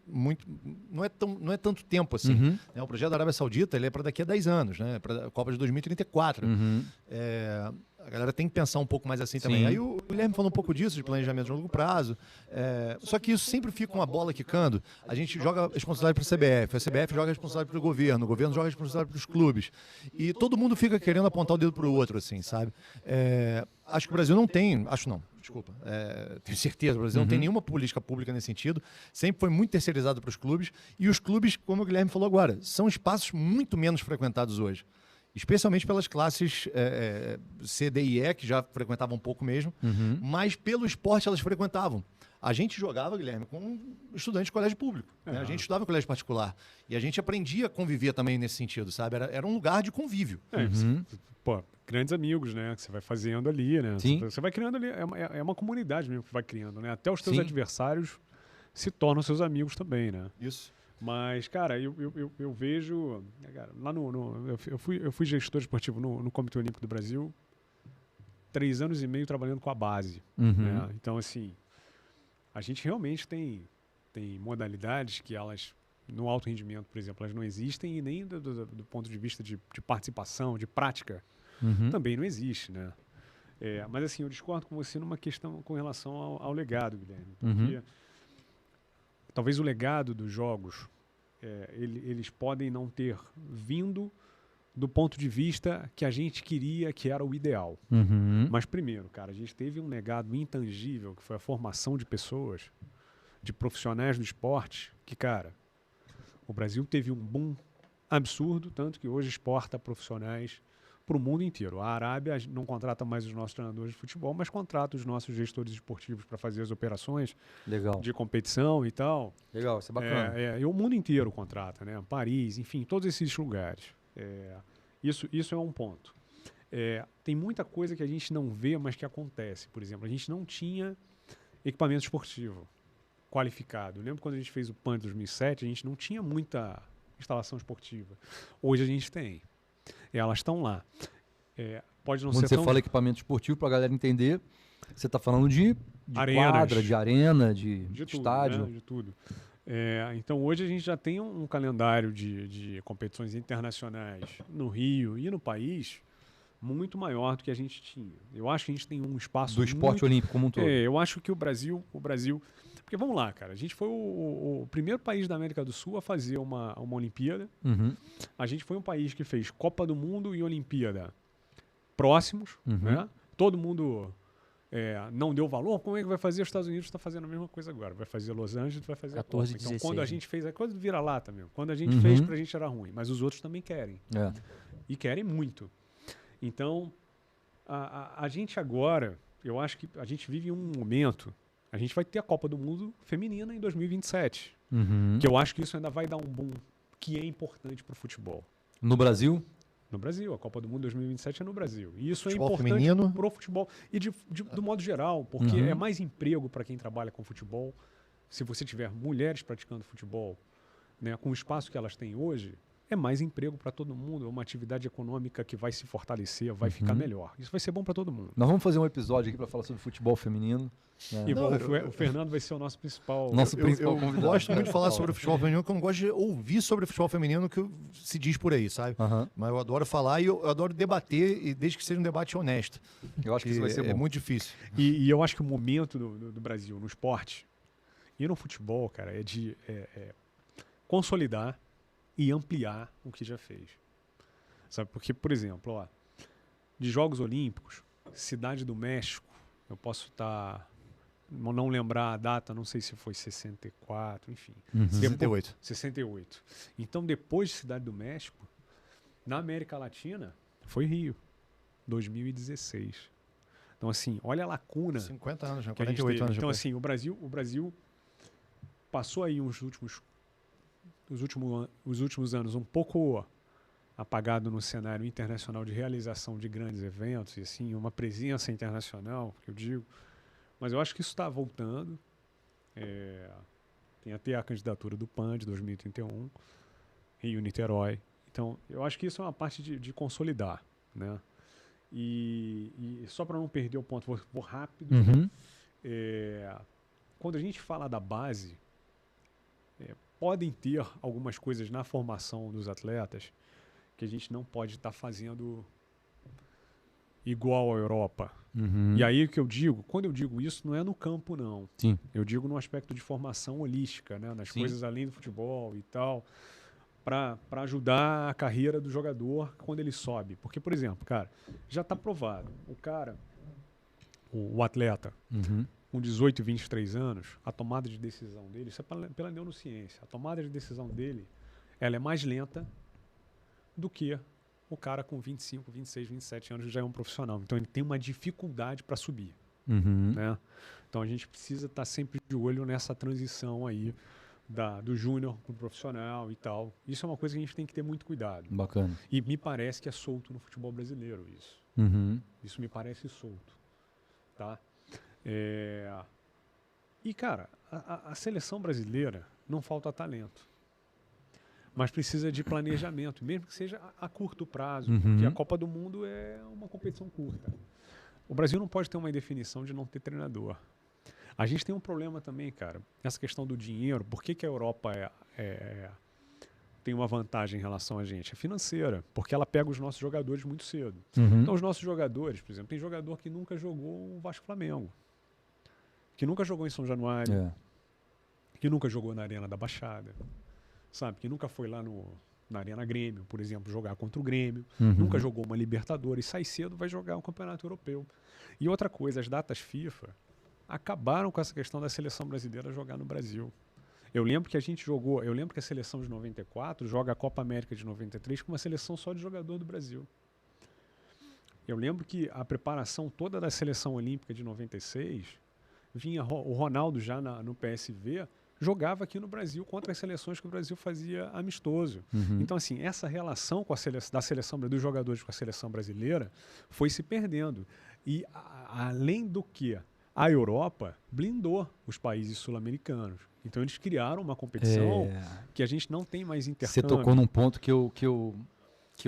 muito, não é tanto tempo assim. Uhum. Né? O projeto da Arábia Saudita ele é para daqui a 10 anos, né? Para a Copa de 2034. Uhum. A galera tem que pensar um pouco mais assim Sim. também. Aí o Guilherme falou um pouco disso, de planejamento de longo prazo. Só que isso sempre fica uma bola quicando. A gente joga a responsabilidade para a CBF joga a responsabilidade para o governo joga a responsabilidade para os clubes. E todo mundo fica querendo apontar o dedo para o outro, assim, sabe? Acho que o Brasil não tem, acho não, desculpa, tenho certeza, o Brasil não tem nenhuma política pública nesse sentido, sempre foi muito terceirizado para os clubes, e os clubes, como o Guilherme falou agora, são espaços muito menos frequentados hoje. Especialmente pelas classes C, D e E, que já frequentavam um pouco mesmo, mas pelo esporte elas frequentavam. A gente jogava, Guilherme, com estudante de colégio público. Né? A gente estudava em colégio particular. E a gente aprendia a conviver também nesse sentido, sabe? Era um lugar de convívio. Pô, grandes amigos, né? Que você vai fazendo ali, né? Sim. Você vai criando ali, é uma comunidade mesmo que vai criando, né? Até os teus Sim. adversários se tornam seus amigos também, né? Isso. Mas, cara, eu vejo... Cara, lá eu fui gestor esportivo no Comitê Olímpico do Brasil, 3 anos e meio trabalhando com a base. Né? Então, assim, a gente realmente tem modalidades que elas, no alto rendimento, por exemplo, elas não existem, e nem do ponto de vista de participação, de prática, também não existe, né? Mas, assim, eu discordo com você numa questão com relação ao legado, Guilherme. Porque talvez o legado dos jogos, eles podem não ter vindo do ponto de vista que a gente queria, que era o ideal. Mas primeiro, cara, a gente teve um legado intangível, que foi a formação de pessoas, de profissionais do esporte, que, cara, o Brasil teve um boom absurdo, tanto que hoje exporta profissionais para o mundo inteiro. A Arábia não contrata mais os nossos treinadores de futebol, mas contrata os nossos gestores esportivos para fazer as operações Legal. de competição e tal. Legal, isso é bacana. E o mundo inteiro contrata, né? Paris, enfim, todos esses lugares. Isso é um ponto. Tem muita coisa que a gente não vê, mas que acontece. Por exemplo, a gente não tinha equipamento esportivo qualificado. Eu lembro quando a gente fez o PAN de 2007, a gente não tinha muita instalação esportiva. Hoje a gente tem. Elas estão lá. Pode não Quando ser você tão... fala equipamento esportivo, para a galera entender, você está falando de Arenas. quadra, de arena, de tudo, estádio. né? De tudo. Então, hoje a gente já tem um calendário de competições internacionais no Rio e no país muito maior do que a gente tinha. Eu acho que a gente tem um espaço Do esporte olímpico como um todo. eu acho que o Brasil... Porque vamos lá, cara. A gente foi o primeiro país da América do Sul a fazer uma Olimpíada. A gente foi um país que fez Copa do Mundo e Olimpíada próximos. Né? Todo mundo não deu valor. Como é que vai fazer? Os Estados Unidos está fazendo a mesma coisa agora. Vai fazer Los Angeles, vai fazer 14, a Copa. Então, 16, quando a né? gente fez... A coisa vira lá também. Quando a gente fez, pra gente era ruim. Mas os outros também querem. E querem muito. Então, a gente agora... Eu acho que a gente vive um momento... A gente vai ter a Copa do Mundo feminina em 2027. Que eu acho que isso ainda vai dar um boom que é importante para o futebol. No Brasil? No Brasil. A Copa do Mundo 2027 é no Brasil. E isso Futebol é importante feminino. para o futebol. E do modo geral, porque é mais emprego para quem trabalha com futebol. Se você tiver mulheres praticando futebol, né, com o espaço que elas têm hoje, é mais emprego para todo mundo. É uma atividade econômica que vai se fortalecer, vai ficar melhor. Isso vai ser bom para todo mundo. Nós vamos fazer um episódio aqui para falar sobre futebol feminino. E o Fernando vai ser o nosso principal... Eu convidado. gosto muito de falar sobre o futebol feminino, porque eu não gosto de ouvir sobre o futebol feminino que se diz por aí, sabe? Mas eu adoro falar e eu adoro debater, e desde que seja um debate honesto. Eu acho que isso vai ser bom. É muito difícil. E eu acho que o momento do Brasil no esporte e no futebol, cara, é de consolidar e ampliar o que já fez. Sabe? Porque, por exemplo, de Jogos Olímpicos, Cidade do México, eu posso não lembrar a data, não sei se foi 64, enfim. 68. 68. Então, depois de Cidade do México, na América Latina, foi Rio, 2016. Então, assim, olha a lacuna 50 anos, já, que a gente 48 teve. anos Então, depois. assim, o Brasil passou aí os últimos anos um pouco apagado no cenário internacional de realização de grandes eventos, e assim, uma presença internacional, que eu digo. Mas eu acho que isso está voltando. Tem até a candidatura do PAN de 2031, Rio-Niterói. Então, eu acho que isso é uma parte de consolidar, né? E só para não perder o ponto, vou rápido. Uhum. Quando a gente fala da base, podem ter algumas coisas na formação dos atletas que a gente não pode estar fazendo igual à Europa. Uhum. E aí o que eu digo, quando eu digo isso, não é no campo, não. Sim. Eu digo no aspecto de formação holística, né? Nas Sim. coisas além do futebol e tal, para ajudar a carreira do jogador quando ele sobe. Porque, por exemplo, cara, já está provado. O atleta, Uhum. com 18, 23 anos, a tomada de decisão dele, isso é pela neurociência, a tomada de decisão dele, ela é mais lenta do que o cara com 25, 26, 27 anos que já é um profissional. Então ele tem uma dificuldade para subir. Uhum. Né? Então a gente precisa estar sempre de olho nessa transição aí do júnior para o profissional e tal. Isso é uma coisa que a gente tem que ter muito cuidado. Bacana. E me parece que é solto no futebol brasileiro isso. Uhum. Isso me parece solto. Tá? E, cara, a seleção brasileira não falta talento. Mas precisa de planejamento, mesmo que seja a curto prazo, Uhum. porque a Copa do Mundo é uma competição curta. O Brasil não pode ter uma indefinição de não ter treinador. A gente tem um problema também, cara, essa questão do dinheiro. Por que a Europa tem uma vantagem em relação a gente? É financeira, porque ela pega os nossos jogadores muito cedo. Uhum. Então, os nossos jogadores, por exemplo, tem jogador que nunca jogou o Vasco-Flamengo, que nunca jogou em São Januário, que nunca jogou na Arena da Baixada, sabe? Que nunca foi lá na Arena Grêmio, por exemplo, jogar contra o Grêmio, Uhum. nunca jogou uma Libertadores, sai cedo, vai jogar um campeonato europeu. E outra coisa, as datas FIFA acabaram com essa questão da seleção brasileira jogar no Brasil. Eu lembro que a seleção de 94 joga a Copa América de 93 com uma seleção só de jogador do Brasil. Eu lembro que a preparação toda da seleção olímpica de 96, vinha o Ronaldo já no PSV, jogava aqui no Brasil contra as seleções que o Brasil fazia amistoso. Uhum. Então, assim, essa relação com da seleção dos jogadores com a seleção brasileira foi se perdendo. E, além do que, a Europa blindou os países sul-americanos. Então, eles criaram uma competição que a gente não tem mais intercâmbio. Você tocou num ponto que eu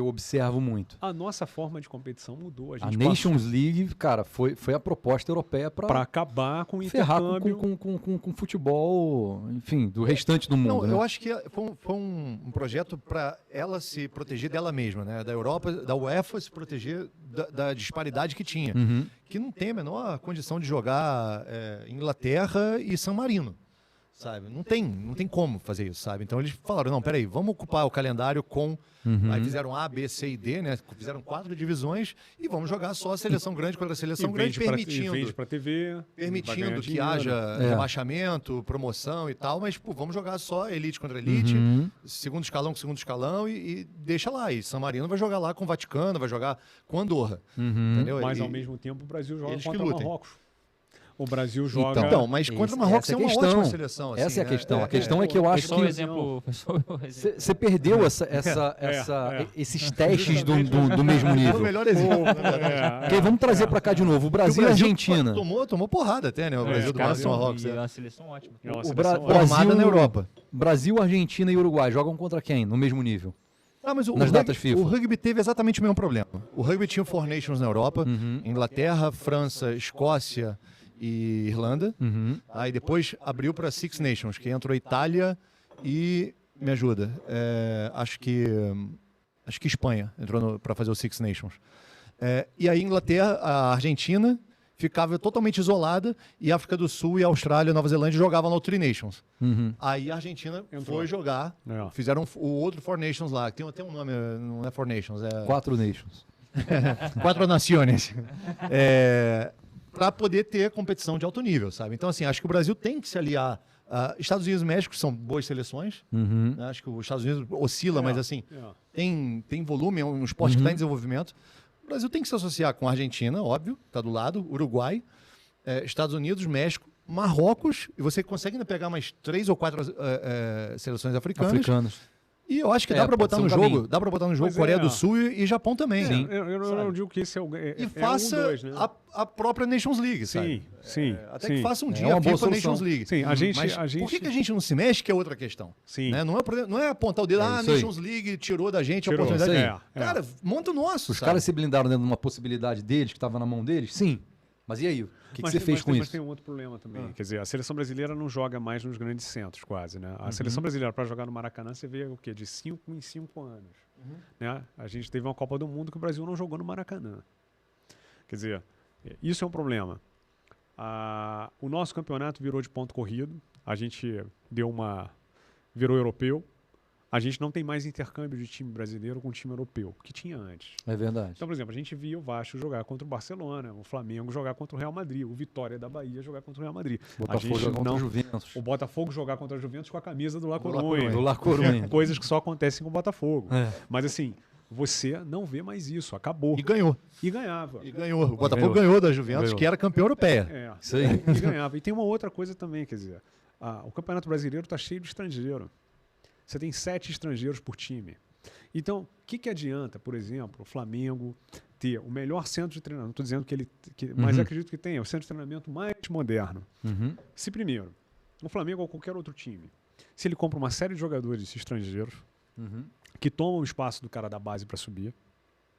observo muito. A nossa forma de competição mudou. A Nations League, cara, foi a proposta europeia para acabar com o ferrar intercâmbio. com futebol, enfim, do restante do mundo. Não, né? eu acho que foi um projeto para ela se proteger dela mesma, né? Da Europa, da UEFA se proteger da disparidade que tinha. Uhum. Que não tem a menor condição de jogar Inglaterra e San Marino, sabe? Não tem como fazer isso, sabe? Então eles falaram, não, peraí, vamos ocupar o calendário com... Uhum. Aí fizeram A, B, C e D, né? Fizeram 4 divisões e vamos jogar só a seleção grande contra a seleção grande, Vende pra TV, permitindo que dinheiro. haja rebaixamento, promoção e tal, mas vamos jogar só elite contra elite, Uhum. segundo escalão com segundo escalão e deixa lá. E San Marino vai jogar lá com o Vaticano, vai jogar com Andorra. Uhum. Entendeu? Mas, E- ao mesmo tempo, o Brasil joga eles que contra lutem. Marrocos. O Brasil joga... Então, mas contra o Marrocos essa é uma questão. ótima seleção. Assim, Essa é a né? questão. A questão é que eu acho Foi só um que exemplo. Foi só um exemplo. você perdeu esses testes do mesmo Foi o nível. melhor exemplo, na verdade. Ok, vamos trazer para cá de novo. O Brasil e a Argentina. Tomou porrada até, né? O Brasil do Cara, Marrocos. é uma seleção ótima. É uma O seleção Bra- ótima. Brasil- Formada na Europa. Brasil, Argentina e Uruguai jogam contra quem? No mesmo nível. Mas Nas datas FIFA. o rugby teve exatamente o mesmo problema. O rugby tinha o Four Nations na Europa, Uhum. Inglaterra, França, Escócia e Irlanda. Uhum. Aí depois abriu para Six Nations, que entrou Itália e... Me ajuda. Acho que Espanha entrou para fazer o Six Nations. E aí Inglaterra, a Argentina ficava totalmente isolada e África do Sul e Austrália, Nova Zelândia jogavam no Tri Nations. Uhum. Aí a Argentina Entrou. foi jogar, É. fizeram o outro Four Nations lá, que tem um nome, não é Four Nations, é 4 nations. Quatro Nações. Para poder ter competição de alto nível, sabe? Então, assim, acho que o Brasil tem que se aliar. Estados Unidos e México são boas seleções. Uhum. Né? Acho que os Estados Unidos oscila, mas assim, É. tem volume, é um esporte que está em desenvolvimento. O Brasil tem que se associar com a Argentina, óbvio, está do lado, Uruguai, Estados Unidos, México, Marrocos, e você consegue ainda pegar mais 3 ou 4 seleções africanas. E eu acho que dá pra pode botar ser no um jogo, caminho. dá para botar no jogo Pois Coreia é. do Sul e Japão também. Sim. Eu não digo que esse é o E é faça dois, né? a própria Nations League, sabe? Sim, Até sim. que faça um É dia uma a boa FIFA solução. Nations League. Sim, Mas por que a gente não se mexe, que é outra questão. Sim. Né? Não é apontar o dedo, a isso aí. Nations League tirou da gente Tirou, a oportunidade. isso aí. Cara, monta o nosso, Os sabe? caras se blindaram dentro de uma possibilidade deles, que estava na mão deles? Sim. Mas e aí? O que você fez com Mas isso? tem um outro problema também. Quer dizer, a seleção brasileira não joga mais nos grandes centros, quase, né? A seleção brasileira, para jogar no Maracanã, você vê o quê? De 5 em 5 anos. Né? A gente teve uma Copa do Mundo que o Brasil não jogou no Maracanã. Quer dizer, isso é um problema. O nosso campeonato virou de ponto corrido. A gente virou europeu. A gente não tem mais intercâmbio de time brasileiro com time europeu, que tinha antes. É verdade. Então, por exemplo, a gente via o Vasco jogar contra o Barcelona, o Flamengo jogar contra o Real Madrid, o Vitória da Bahia jogar contra o Real Madrid. Botafogo jogar contra o Juventus. O Botafogo jogar contra a Juventus com a camisa do La La Coruña. Coruña. Do La Coruña. Coisas que só acontecem com o Botafogo. É. Mas assim, você não vê mais isso, acabou. E ganhou. E ganhava. E ganhou. O Botafogo ganhou da Juventus, Ganhou. que era campeão europeia. É. Isso aí. E ganhava. E tem uma outra coisa também, quer dizer, o Campeonato Brasileiro está cheio de estrangeiro. Você tem 7 estrangeiros por time. Então, o que adianta, por exemplo, o Flamengo ter o melhor centro de treinamento? Não estou dizendo mas acredito que tenha o centro de treinamento mais moderno. Se primeiro, o Flamengo ou qualquer outro time, se ele compra uma série de jogadores estrangeiros que tomam o espaço do cara da base para subir.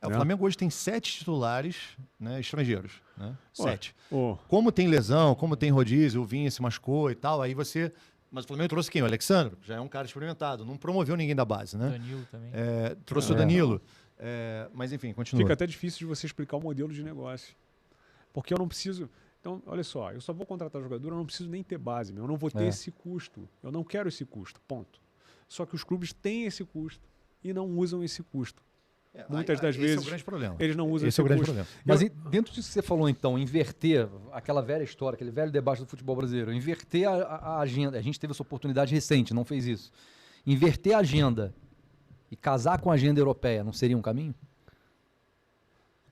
O né? Flamengo hoje tem 7 titulares, né, estrangeiros. Né? 7. Ô, Como tem lesão, como tem rodízio, o Vinha se machucou e tal, aí você... Mas o Flamengo trouxe quem? O Alexandre, já é um cara experimentado, não promoveu ninguém da base, né? Danilo também. Trouxe o Danilo. Mas enfim, continua. Fica até difícil de você explicar o modelo de negócio. Porque eu não preciso... Então, olha só, eu só vou contratar jogador, eu não preciso nem ter base, eu não vou ter esse custo. Eu não quero esse custo, ponto. Só que os clubes têm esse custo e não usam esse custo. Muitas das vezes Esse é o grande problema. eles não usam Esse é o grande custo. problema. Mas dentro disso que você falou, então, inverter aquela velha história, aquele velho debate do futebol brasileiro, inverter a agenda. A gente teve essa oportunidade recente, não fez isso. Inverter a agenda e casar com a agenda europeia não seria um caminho?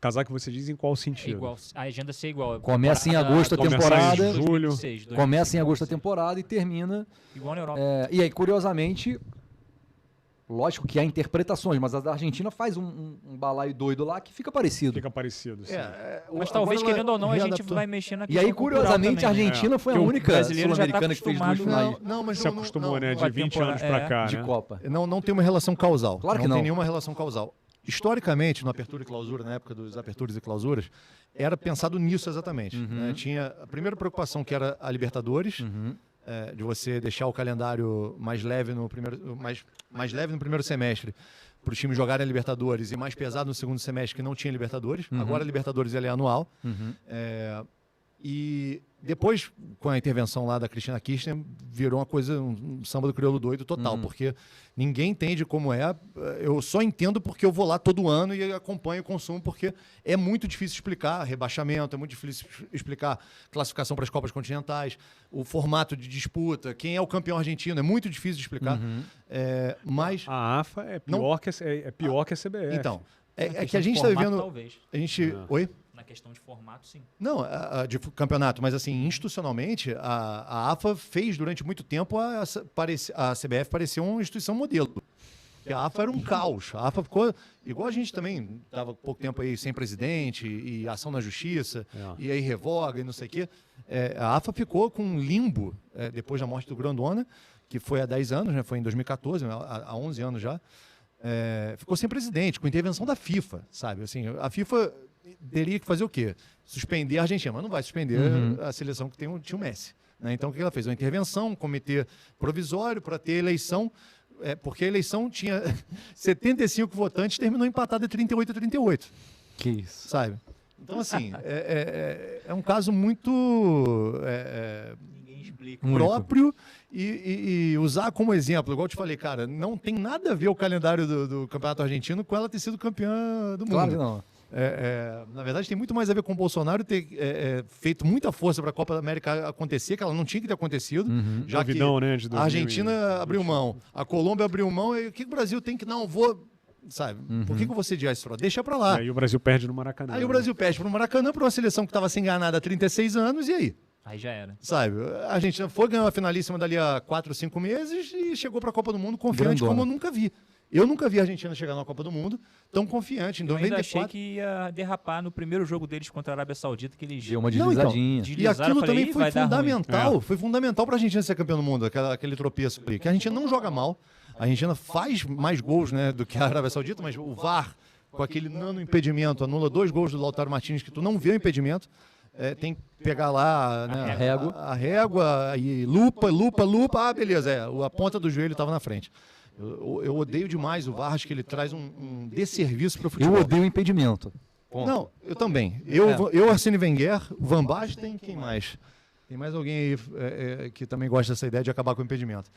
Casar que você diz em qual É sentido? igual, a agenda ser igual. Começa em agosto a Começar em temporada. julho. Começa em agosto a temporada e termina. Igual na Europa. E aí, curiosamente, lógico que há interpretações, mas a da Argentina faz um balaio doido lá que fica parecido. Fica parecido, sim. Mas talvez, agora querendo ou não, a gente readaptou. vai mexer na E questão aí, cultural curiosamente, a também, né? Argentina foi a Porque o única brasileiro já tá sul-americana que fez duas acostumado- finais Não, mas Se acostumou, né? De a 20 temporada- anos pra cá, de né? Copa. Não tem uma relação causal. Claro que não. tem nenhuma relação causal. Historicamente, no Apertura e Clausura, na época dos Aperturas e Clausuras, era pensado nisso exatamente. Né? Tinha a primeira preocupação, que era a Libertadores, de você deixar o calendário mais leve no mais leve no primeiro semestre, para os times jogarem a Libertadores, e mais pesado no segundo semestre, que não tinha Libertadores. Agora a Libertadores ela é anual. E depois, com a intervenção lá da Cristina Kirchner, virou uma coisa, um samba do crioulo doido total, porque ninguém entende como é. Eu só entendo porque eu vou lá todo ano e acompanho o consumo, porque é muito difícil explicar rebaixamento, é muito difícil explicar classificação para as Copas Continentais, o formato de disputa, quem é o campeão argentino, é muito difícil de explicar. Mas, A AFA é pior, que a CBF. então, Na é que questão a gente de está formato, vivendo... Talvez. A gente... Oi? Na questão de formato, sim. Não, de campeonato, mas assim, institucionalmente, a AFA fez durante muito tempo a CBF parecer uma instituição modelo. E a AFA era um caos. A AFA ficou, igual a gente também, estava pouco tempo aí sem presidente e ação na justiça, e aí revoga e não sei o quê. A AFA ficou com um limbo depois da morte do Grondona, que foi há 10 anos, né, foi em 2014, há 11 anos já. Ficou sem presidente, com intervenção da FIFA, sabe? Assim, a FIFA teria que fazer o quê? Suspender a Argentina, mas não vai suspender a seleção que tinha o Messi. Né? Então, o que ela fez? Uma intervenção, um comitê provisório para ter eleição, porque a eleição tinha 75 votantes, terminou empatada 38-38, Que isso. sabe? Então, assim, é um caso muito Ninguém explica. próprio e usar como exemplo, igual eu te falei, cara, não tem nada a ver o calendário do Campeonato Argentino com ela ter sido campeã do mundo. Claro que não. Na verdade, tem muito mais a ver com o Bolsonaro ter feito muita força para a Copa da América acontecer, que ela não tinha que ter acontecido, já que Novidão, né, de a Argentina abriu mão, a Colômbia abriu mão, e o que o Brasil tem que... Não, vou... Sabe? Por que eu vou sediar esse troço? Deixa para lá. E aí o Brasil perde no Maracanã. Aí o Brasil perde para o Maracanã, para uma seleção que estava sem ganhar nada há 36 anos, e aí? Aí já era. Sabe, a Argentina ganhou a finalíssima dali a 4 ou 5 meses e chegou para a Copa do Mundo confiante Grandona. como eu nunca vi. Eu nunca vi a Argentina chegar na Copa do Mundo tão confiante. Em Eu ainda 94. achei que ia derrapar no primeiro jogo deles contra a Arábia Saudita, que eles Deu uma Não, então, deslizadinha. E deslizaram. aquilo Eu falei, também "Ih, foi vai dar ruim." fundamental. Foi fundamental para a Argentina ser campeã do mundo, aquele tropeço ali. Que a Argentina não joga mal. A Argentina faz mais gols, né, do que a Arábia Saudita, mas o VAR, com aquele nano impedimento, anula 2 gols do Lautaro Martínez, que tu não vê o impedimento. Tem que pegar lá, né, a régua e lupa. Ah, beleza, a ponta do joelho estava na frente. Eu odeio demais o VAR, acho que ele traz um desserviço para o futebol. Eu odeio o impedimento. Ponto. Não, eu também. Eu Arsene Wenger, Van Basten, quem mais? Tem mais alguém aí que também gosta dessa ideia de acabar com o impedimento.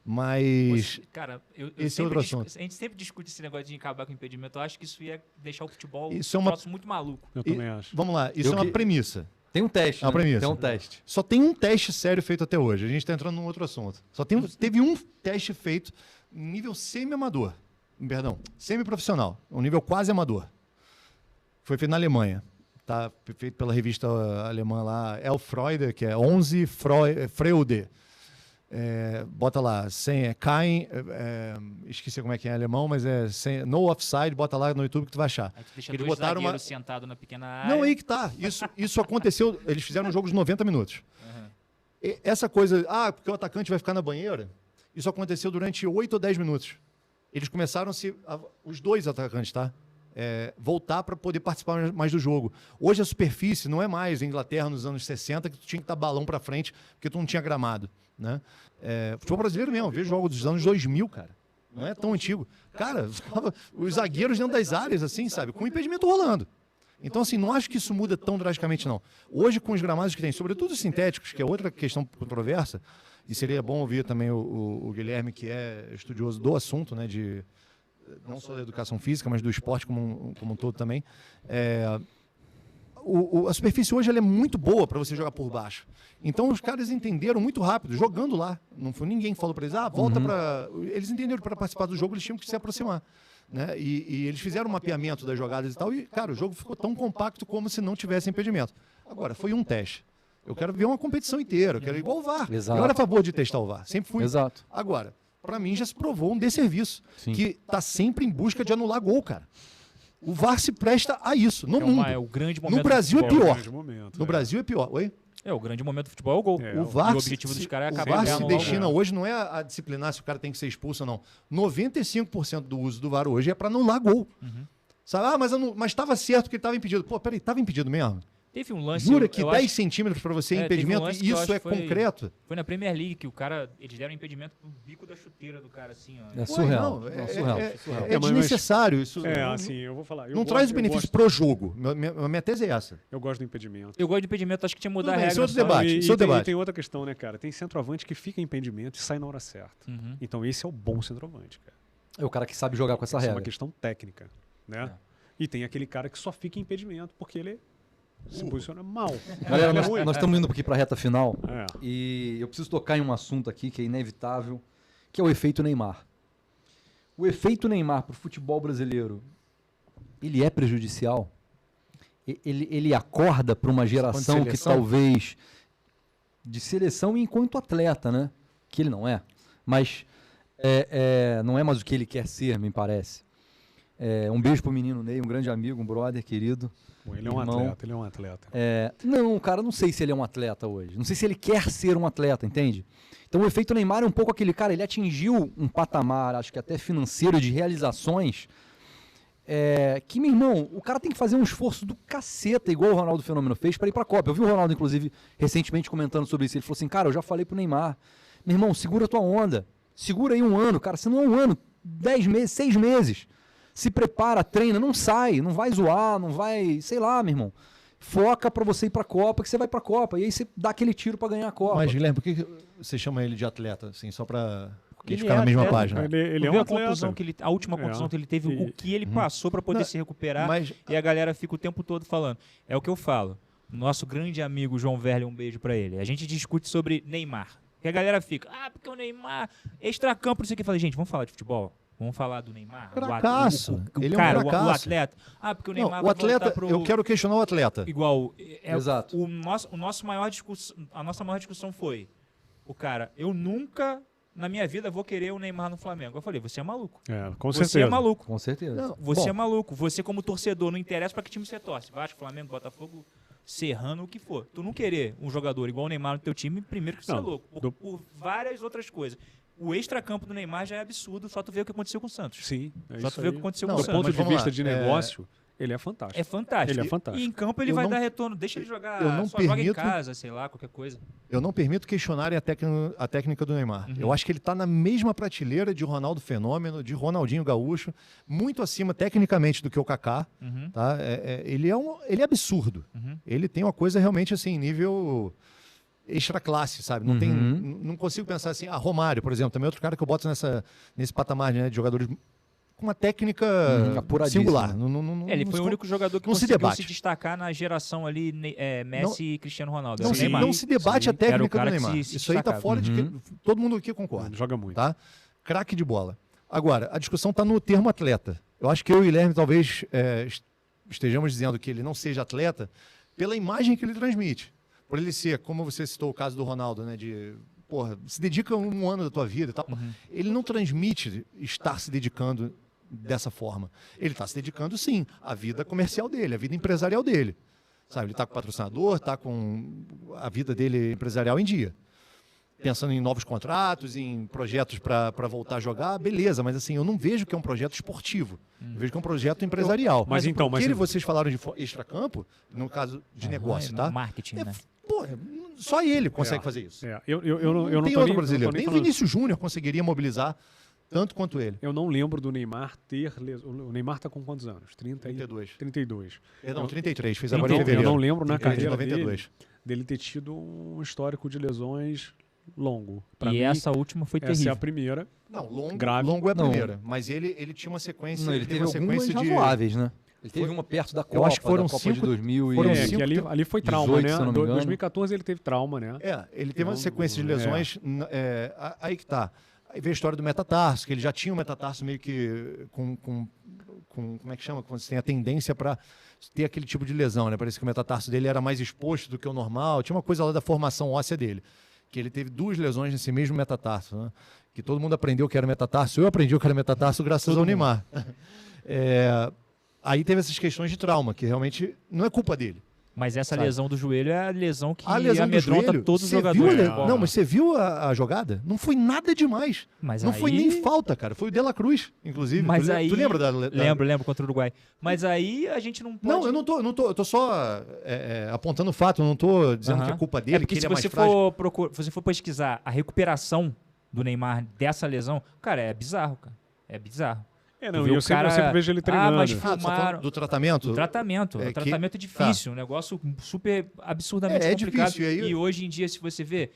Mas Cara, esse é outro assunto. A gente sempre discute esse negócio de acabar com impedimento. Eu acho que isso ia deixar o futebol Isso é uma- muito maluco. Eu também acho. vamos lá, isso Eu é uma que- premissa. Tem um teste. É uma né? premissa. Tem um teste. Só tem um teste sério feito até hoje. A gente está entrando num outro assunto. Teve um teste feito nível semi-amador. Perdão, semi-profissional. Um nível quase amador. Foi feito na Alemanha. Tá feito pela revista alemã lá, Elfreude, que é 11 Freude. Bota lá, esqueci como é que é em alemão, mas no offside, bota lá no YouTube que tu vai achar. Aí tu deixa Eles dois botaram zagueiros sentados na pequena área. Não, aí que tá. Isso aconteceu. Eles fizeram um jogo de 90 minutos. Essa coisa, porque o atacante vai ficar na banheira, isso aconteceu durante 8 ou 10 minutos. Eles começaram os dois atacantes, tá? Voltar para poder participar mais do jogo. Hoje a superfície não é mais a Inglaterra nos anos 60, que tu tinha que dar balão para frente, porque tu não tinha gramado. Né? Futebol brasileiro mesmo, eu vejo jogos dos anos 2000, cara. Não é tão antigo. Cara, os zagueiros dentro das áreas, assim, sabe? Com o impedimento rolando. Então, assim, não acho que isso muda tão drasticamente, não. Hoje, com os gramados que tem, sobretudo os sintéticos, que é outra questão controversa, e seria bom ouvir também o Guilherme, que é estudioso do assunto, né? Não só da educação física, mas do esporte como um todo também. A superfície hoje ela é muito boa para você jogar por baixo. Então os caras entenderam muito rápido, jogando lá. Não foi ninguém que falou para eles, volta para... Eles entenderam que para participar do jogo eles tinham que se aproximar. Né? E eles fizeram um mapeamento das jogadas e tal, e, cara, o jogo ficou tão compacto como se não tivesse impedimento. Agora, foi um teste. Eu quero ver uma competição inteira, eu quero igual o VAR. Exato. Eu era a favor de testar o VAR, sempre fui. Exato. Agora, para mim já se provou um desserviço, Sim. que tá sempre em busca de anular gol, cara. O VAR se presta a isso, no mundo. É o grande momento No Brasil do é futebol. pior. Grande momento, No Brasil é pior. Oi? O grande momento do futebol é o gol. O VAR, E o objetivo dos caras é o acabar VAR de se anular o destina gol. hoje não é a disciplinar se o cara tem que ser expulso ou não. 95% do uso do VAR hoje é para anular gol. Sabe? Mas estava certo que ele estava impedido. Pô, peraí, estava impedido mesmo? Teve um lance... Jura que eu 10 acho- centímetros para você é teve um impedimento? lance que eu Isso acho é que foi- concreto? Foi na Premier League que o cara... Eles deram impedimento pro bico da chuteira do cara, assim, ó. É surreal. Não, Não, surreal. surreal. É desnecessário. Isso assim, eu vou falar. não traz o benefício pro jogo. Minha tese é essa. Eu gosto do impedimento. Eu gosto de impedimento, acho que tinha que mudar Tudo a bem, regra. isso é outro sabe? debate. E Isso é o debate. tem outra questão, né, cara? Tem centroavante que fica em impedimento e sai na hora certa. Uhum. Então esse é o bom centroavante, cara. É o cara que sabe jogar com essa Essa é uma regra. questão técnica, né? E tem aquele cara que só fica em impedimento porque ele se posiciona mal. Galera, Ele é ruim. nós estamos indo aqui para a reta final É. e eu preciso tocar em um assunto aqui que é inevitável, que é o efeito Neymar. O efeito Neymar para o futebol brasileiro, ele é prejudicial? Ele acorda para uma geração que seleção? talvez de seleção e enquanto atleta, né? Que ele não é, mas não é mais o que ele quer ser, me parece. Um beijo pro menino Ney, um grande amigo, um brother querido. Bom, ele é um Irmão. atleta, ele é um atleta. Não, cara, não sei se ele é um atleta hoje. Não sei se ele quer ser um atleta, entende? Então o efeito Neymar é um pouco aquele cara, ele atingiu um patamar, acho que até financeiro, de realizações, que, meu irmão, o cara tem que fazer um esforço do caceta, igual o Ronaldo Fenômeno fez, para ir pra Copa. Eu vi o Ronaldo, inclusive, recentemente comentando sobre isso. Ele falou assim, cara, eu já falei pro Neymar, meu irmão, segura a tua onda. Segura aí um ano, cara, se não é um ano, 10 meses, 6 meses. Se prepara, treina, não sai, não vai zoar, não vai, sei lá, meu irmão. Foca pra você ir pra Copa, que você vai pra Copa. E aí você dá aquele tiro pra ganhar a Copa. Mas, Guilherme, por que você chama ele de atleta? Assim, só para Porque ele ficar é na mesma atleta. página. Ele é Tu viu um a contusão atleta. a última contusão que ele teve, o que ele passou pra poder Não, se recuperar. mas- E a galera fica o tempo todo falando. É o que eu falo. Nosso grande amigo João Verle, um beijo pra ele. A gente discute sobre Neymar. E a galera fica, porque o Neymar, extracampo, não sei o que. Eu falei, gente, vamos falar de futebol? Vamos falar do Neymar? Cracaço. Ele é um cara, o cracaço. atleta. Ah, porque o Neymar Não, o vai atleta, voltar pro... eu quero questionar o atleta. Igual, Exato. a nossa maior discussão foi, eu nunca na minha vida vou querer o Neymar no Flamengo. Eu falei, você é maluco. Com Você certeza. é maluco. Com certeza. Não, Você bom, é maluco. Você como torcedor, não interessa pra que time você torce. Vasco, Flamengo, Botafogo, Serrano, o que for. Tu não querer um jogador igual o Neymar no teu time, primeiro que você é Não, louco. Por várias outras coisas. O extracampo do Neymar já é absurdo, só tu vê o que aconteceu com o Santos. Sim, é Só isso tu vê o aí. que aconteceu Não, com o Do Santos. ponto mas de vamos vista lá, de negócio, ele é fantástico. É fantástico. Ele é fantástico. E em campo ele Eu vai não- dar retorno. Deixa ele jogar, eu não só joga em permito- casa, sei lá, qualquer coisa. eu não permito questionarem a técnica do Neymar. Eu acho que ele está na mesma prateleira de Ronaldo Fenômeno, de Ronaldinho Gaúcho, muito acima tecnicamente do que o Kaká. Uhum. Tá? Ele é absurdo. Uhum. Ele tem uma coisa realmente assim, nível extra classe, sabe? Não, não consigo pensar assim, Romário, por exemplo, também é outro cara que eu boto nesse patamar, né, de jogadores com uma técnica apuradíssima. singular. Ele foi o único jogador que não se conseguiu debate. se destacar na geração ali, Messi e Cristiano Ronaldo. Não, Era o se, Neymar. não se debate a Sim, era o técnica do cara que Neymar. se Isso aí tá destacava. fora de todo mundo aqui concorda. Ele joga muito. Tá? Craque de bola. Agora, a discussão está no termo atleta. Eu acho que eu e o Guilherme talvez estejamos dizendo que ele não seja atleta pela imagem que ele transmite. Por ele ser, como você citou o caso do Ronaldo, né, de, porra, se dedica um ano da tua vida e tal. Ele não transmite estar se dedicando dessa forma. Ele está se dedicando, sim, à vida comercial dele, à vida empresarial dele. Sabe, ele está com o patrocinador, está com a vida dele empresarial em dia. Pensando em novos contratos, em projetos para voltar a jogar, beleza, mas assim, eu não vejo que é um projeto esportivo. Eu vejo que é um projeto empresarial. Mas então, Vocês falaram de extracampo, no caso de negócio, tá? Marketing, né? Pô, só ele consegue fazer isso. Eu não não tem tô outro nem, brasileiro. não tô Nem nem o falando. Vinícius Júnior conseguiria mobilizar tanto quanto ele. Eu não lembro do Neymar ter... O Neymar tá com quantos anos? 32. 32. Perdão, 33. Fez Eu agora não, em fevereiro. eu não lembro na 33, carreira 92. dele ter tido um histórico de lesões longo. Pra E mim, essa última foi essa é terrível. a primeira. Não, Grave. longo é a Não. primeira. Mas ele tinha uma sequência. Não, ele teve uma algumas sequência de. razoáveis, né? Ele teve uma perto da Copa, Eu acho que foram da Copa 5 de 2000 foram e... cinco Que ali foi trauma, 18, né? se eu não me engano. 2014 ele teve trauma, né? Ele teve uma Não, sequência de lesões. Aí que tá. Aí veio a história do metatarso, que ele já tinha um metatarso meio que com como é que chama? Quando você tem a tendência para ter aquele tipo de lesão, né? Parece que o metatarso dele era mais exposto do que o normal. Tinha uma coisa lá da formação óssea dele, que ele teve 2 lesões nesse mesmo metatarso, né? Que todo mundo aprendeu que era metatarso. Eu aprendi o que era metatarso graças ao Neymar. Aí teve essas questões de trauma, que realmente não é culpa dele. Mas essa Sabe? lesão do joelho é a lesão que A lesão do amedronta joelho, todos os você viu jogadores. a Não, mas você viu a jogada? Não foi nada demais. Mas Não aí... foi nem falta, cara. Foi o De La Cruz, inclusive. Mas tu, aí... tu lembra da... Lembro, contra o Uruguai. Mas aí a gente não pode... Não, eu não tô. Eu tô só apontando o fato, eu não tô dizendo que é culpa dele, É porque que se ele é mais você frágil. você for pesquisar a recuperação do Neymar dessa lesão, cara, é bizarro, cara. É bizarro. Não, vê e o eu sempre cara- vejo ele Ah, treinando. mas Ah, tu tá falando fumaram- do tratamento? O tratamento. É O que- tratamento é difícil, um negócio super absurdamente É complicado. difícil, e aí- E hoje em dia, se você vê,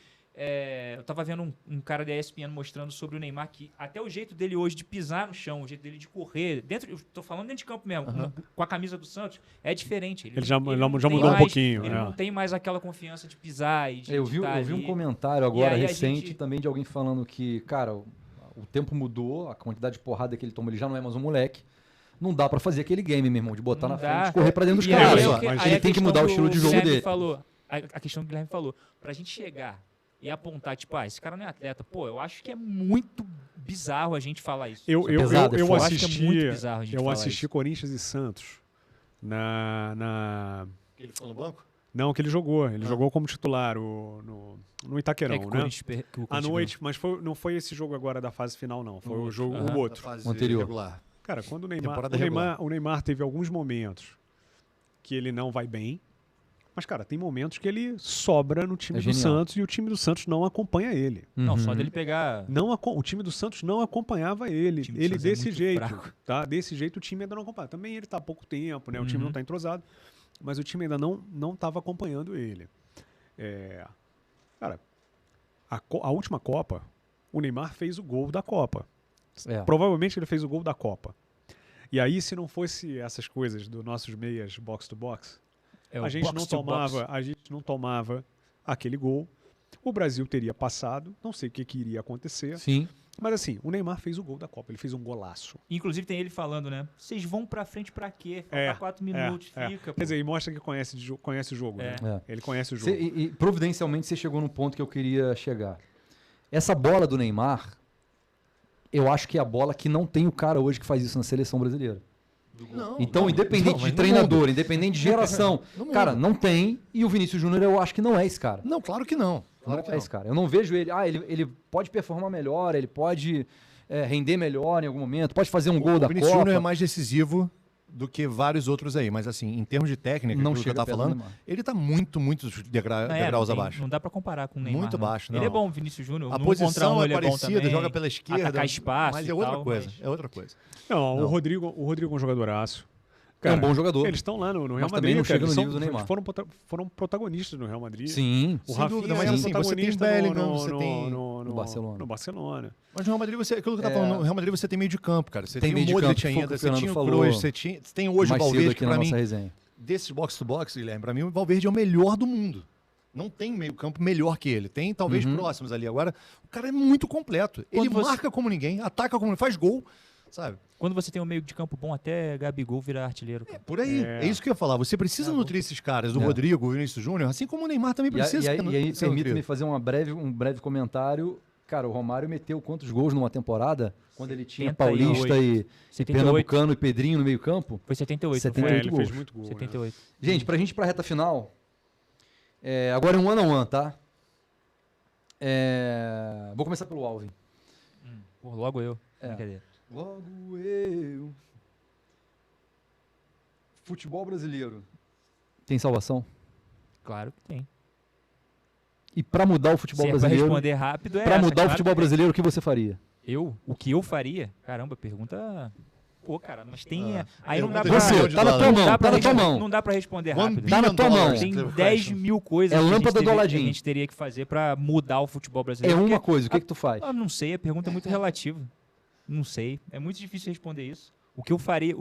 eu tava vendo um cara da ESPN mostrando sobre o Neymar que até o jeito dele hoje de pisar no chão, o jeito dele de correr, eu tô falando dentro de campo mesmo, com a camisa do Santos, é diferente. Ele já não mudou tem um mais- pouquinho, Ele é. não tem mais aquela confiança de pisar e de Eu vi tá um ali. comentário agora aí a recente gente- também de alguém falando que, cara, o tempo mudou, a quantidade de porrada que ele toma, ele já não é mais um moleque. Não dá pra fazer aquele game, meu irmão, de botar Não na dá. frente e correr pra dentro dos E caras. aí, só. Ele tem que mudar o estilo de jogo Guilherme dele. Falou, a questão que o Guilherme falou, pra gente chegar e apontar, tipo, esse cara não é atleta, pô, eu acho que é muito bizarro a gente falar isso. Eu pesado, é eu forte. Eu acho que é assisti, muito bizarro a gente eu falar assisti isso. Corinthians e Santos na... Ele ficou no banco? Não, que ele jogou. Ele jogou como titular no Itaquerão, que o né? Corinthians que o À Corinthians noite, mas não foi esse jogo agora da fase final, não. Foi o jogo Aham. o outro. Da fase Anterior. regular. Cara, quando o Temporada o Neymar teve alguns momentos que ele não vai bem, mas, cara, tem momentos que ele sobra no time É do genial. Santos e o time do Santos não acompanha ele. Não, só Uhum. dele pegar... O time do Santos não acompanhava ele. O time do Ele Santos é desse muito jeito, fraco. tá? Desse jeito o time ainda não acompanha. Também ele tá há pouco tempo, né? O time Uhum. não tá entrosado, mas o time ainda não estava acompanhando ele. Cara, a última Copa, o Neymar fez o gol da Copa. É. Provavelmente ele fez o gol da Copa. E aí, se não fosse essas coisas dos nossos meias box to box, a gente não tomava aquele gol. O Brasil teria passado, não sei o que iria acontecer. Sim. Mas assim, o Neymar fez o gol da Copa, ele fez um golaço. Inclusive tem ele falando, né? Vocês vão pra frente pra quê? Falta 4 minutos, fica. Quer dizer, e mostra que conhece o jogo, né? Ele conhece o jogo. E providencialmente você chegou no ponto que eu queria chegar. Essa bola do Neymar, eu acho que é a bola que não tem o cara hoje que faz isso na seleção brasileira. Então, independente de treinador, independente de geração, cara, não tem. E o Vinícius Júnior eu acho que não é esse cara. Não, claro que não. Claro que não é esse cara. Eu não vejo ele. Ele pode performar melhor, ele pode render melhor em algum momento, pode fazer um gol da Copa. O Vinícius Júnior é mais decisivo do que vários outros aí, mas assim, em termos de técnica, não que eu tava falando, ele tá muito degraus abaixo. Não dá pra comparar com o Neymar. Muito baixo, não. Ele é bom, Vinícius Júnior. A posição é parecida, bom joga pela esquerda, atacar espaço, mas é outra coisa. É outra coisa. Não, o Rodrigo é um jogadoraço. Cara, é um bom jogador. Eles estão lá no Real mas Madrid, também não cara. chega no nível do Neymar. Foram protagonistas no Real Madrid. Sim. O Sem Rafinha dúvida, mas é assim, você tem Bellingham, você tem no Barcelona. No Barcelona. Mas no Real Madrid, aquilo que eu tava falando, no Real Madrid você tem meio de campo, cara. Você tem tem o Modric ainda, você tinha o Kroos, você tem hoje o Valverde, que pra mim, desses box-to-box, Guilherme, pra mim o Valverde é o melhor do mundo. Não tem meio campo melhor que ele. Tem talvez próximos ali. Agora, o cara é muito completo. Ele marca como ninguém, ataca como ninguém, faz gol, sabe? Quando você tem um meio de campo bom, até Gabigol vira artilheiro. Por aí. É isso que eu ia falar. Você precisa nutrir esses caras, do Rodrigo, o Vinícius Júnior, assim como o Neymar também precisa. E aí permita-me fazer um breve comentário. Cara, o Romário meteu quantos gols numa temporada? Quando ele tinha 78, Paulista e Pernambucano e Pedrinho no meio campo? Foi 78. 78 ele gols. fez muito gol. 78. Né? Gente, pra gente ir pra reta final, agora é um one-on-one, tá? Vou começar pelo Alvin. Logo eu. Brincadeira. Logo eu. Futebol brasileiro tem salvação? Claro que tem. E pra mudar o futebol brasileiro... Pra responder rápido Pra mudar o futebol brasileiro, o que você faria? O que eu faria? Caramba, pergunta... Pô, cara, mas tem... Aí não dá pra... Você, tá na tua mão, tá na tua mão. Não dá pra responder rápido. Tá na tua mão. Tem 10 mil coisas que a gente teria que fazer pra mudar o futebol brasileiro. É uma coisa, o que tu faz? Eu não sei, a pergunta é muito relativa. Não sei, é muito difícil responder isso. O que eu faria,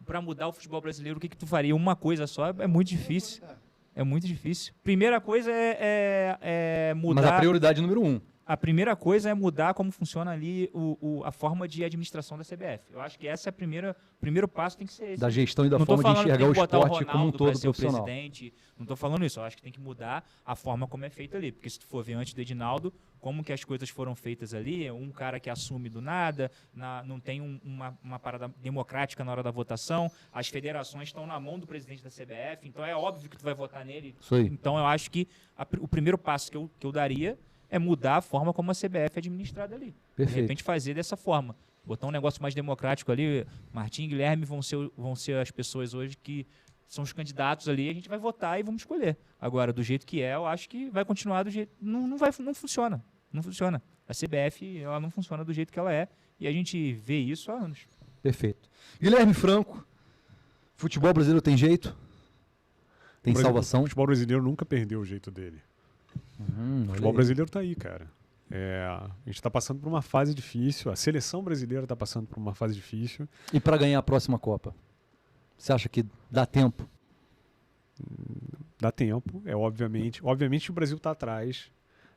para mudar o futebol brasileiro, o que tu faria? Uma coisa só é muito difícil. É muito difícil. Primeira coisa é mudar... Mas a prioridade número 1. A primeira coisa é mudar como funciona ali a forma de administração da CBF. Eu acho que essa é o primeiro passo tem que ser esse. Da gestão e da forma de enxergar o esporte como um todo profissional. Não estou falando isso, eu acho que tem que mudar a forma como é feito ali. Porque se tu for ver antes do Edinaldo, como que as coisas foram feitas ali, um cara que assume do nada, não tem uma parada democrática na hora da votação, as federações estão na mão do presidente da CBF, então é óbvio que tu vai votar nele. Isso aí. Então eu acho que o primeiro passo que eu daria é mudar a forma como a CBF é administrada ali. Perfeito. De repente fazer dessa forma. Botar um negócio mais democrático ali. Martim e Guilherme vão ser as pessoas hoje que são os candidatos ali, a gente vai votar e vamos escolher. Agora, do jeito que eu acho que vai continuar do jeito... Não funciona. Não funciona. A CBF, ela não funciona do jeito que ela é e a gente vê isso há anos. Perfeito. Guilherme Franco, futebol brasileiro tem jeito? Tem salvação? O futebol brasileiro nunca perdeu o jeito dele. O futebol brasileiro tá aí, cara. A gente está passando por uma fase difícil, a seleção brasileira está passando por uma fase difícil. E para ganhar a próxima Copa? Você acha que dá tempo? Dá tempo, obviamente. Obviamente o Brasil está atrás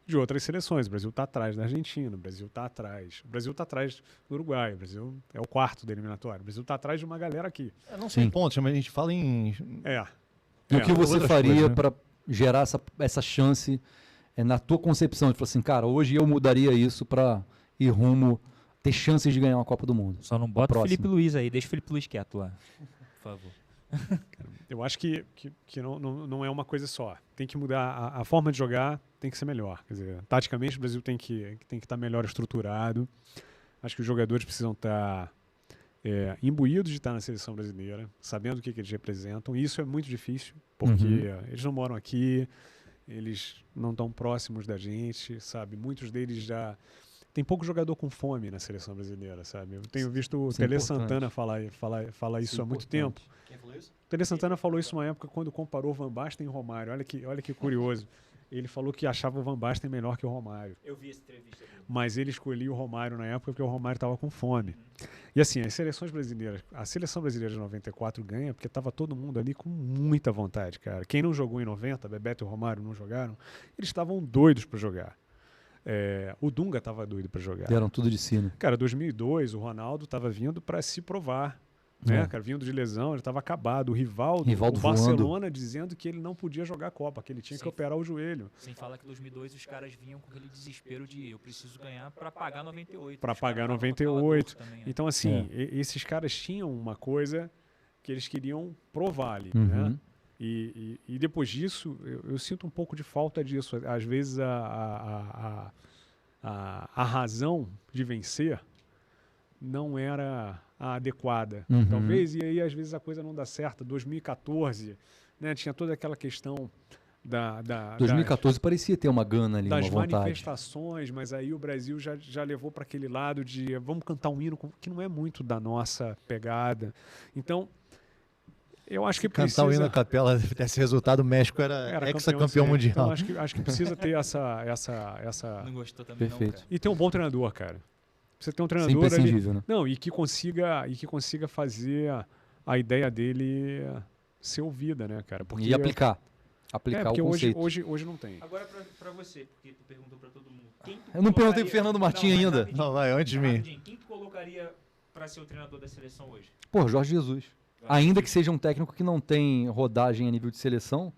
de outras seleções. O Brasil está atrás da Argentina, o Brasil está atrás. O Brasil está atrás do Uruguai, o Brasil é o quarto da eliminatória. O Brasil está atrás de uma galera aqui. Não sei pontos, mas a gente fala em... E o que você faria para gerar essa chance na tua concepção? De falar assim, cara, hoje eu mudaria isso para ir rumo, ter chances de ganhar uma Copa do Mundo. Só não bota o Felipe Luiz aí, deixa o Felipe Luiz quieto lá, por favor. Eu acho que não é uma coisa só. Tem que mudar a forma de jogar, tem que ser melhor. Quer dizer, taticamente o Brasil tem que estar melhor estruturado. Acho que os jogadores precisam estar imbuídos de estar na seleção brasileira, sabendo o que eles representam. E isso é muito difícil, porque eles não moram aqui, eles não estão próximos da gente, sabe? Muitos deles já... Tem pouco jogador com fome na seleção brasileira, sabe? Eu tenho visto o Tele Santana falar isso há muito tempo. Quem falou isso? O Tele Santana falou isso uma época quando comparou Van Basten e Romário. Olha que curioso. Ele falou que achava o Van Basten melhor que o Romário. Eu vi essa entrevista. Mas ele escolhia o Romário na época porque o Romário estava com fome. E assim, a seleção brasileira de 94 ganha porque estava todo mundo ali com muita vontade, cara. Quem não jogou em 90, Bebeto e o Romário não jogaram, eles estavam doidos para jogar. O Dunga estava doido para jogar. Deram tudo de si, né? Cara, 2002, o Ronaldo estava vindo para se provar. Né, É. cara, vindo de lesão, ele estava acabado. O Rivaldo o voando. Barcelona dizendo que ele não podia jogar a Copa, que ele tinha Sim. que operar o joelho. Sem falar que em 2002 os caras vinham com aquele desespero de eu preciso ganhar para pagar 98. Para Os caras pagar estavam com aquela 98. dor também, né? Então, assim, esses caras tinham uma coisa que eles queriam provar ali, Uhum. né? E depois disso, eu sinto um pouco de falta disso. Às vezes a razão de vencer não era a adequada. Uhum. Talvez, e aí às vezes a coisa não dá certo. 2014, né, tinha toda aquela questão da 2014 parecia ter uma gana ali, das uma vontade. manifestações, mas aí o Brasil já levou para aquele lado de vamos cantar um hino que não é muito da nossa pegada. Então, eu acho que Cantar o hino na capela desse resultado, o México era ex-campeão mundial. Então, acho que precisa ter essa... Não gostou também Perfeito. não, cara. E ter um bom treinador, cara. Você ter um Sempre treinador ali... imprescindível, né? Não, e que consiga fazer a ideia dele ser ouvida, né, cara? Porque, E aplicar. Aplicar porque o conceito. hoje não tem. Agora pra você, porque tu perguntou pra todo mundo. Quem tu Eu não perguntei colocaria- pro Fernando Martins mas ainda. rapidinho, Não, vai, antes de mim. rapidinho. Quem tu colocaria pra ser o treinador da seleção hoje? Pô, Jorge Jesus. Ainda que seja um técnico que não tem rodagem a nível de seleção,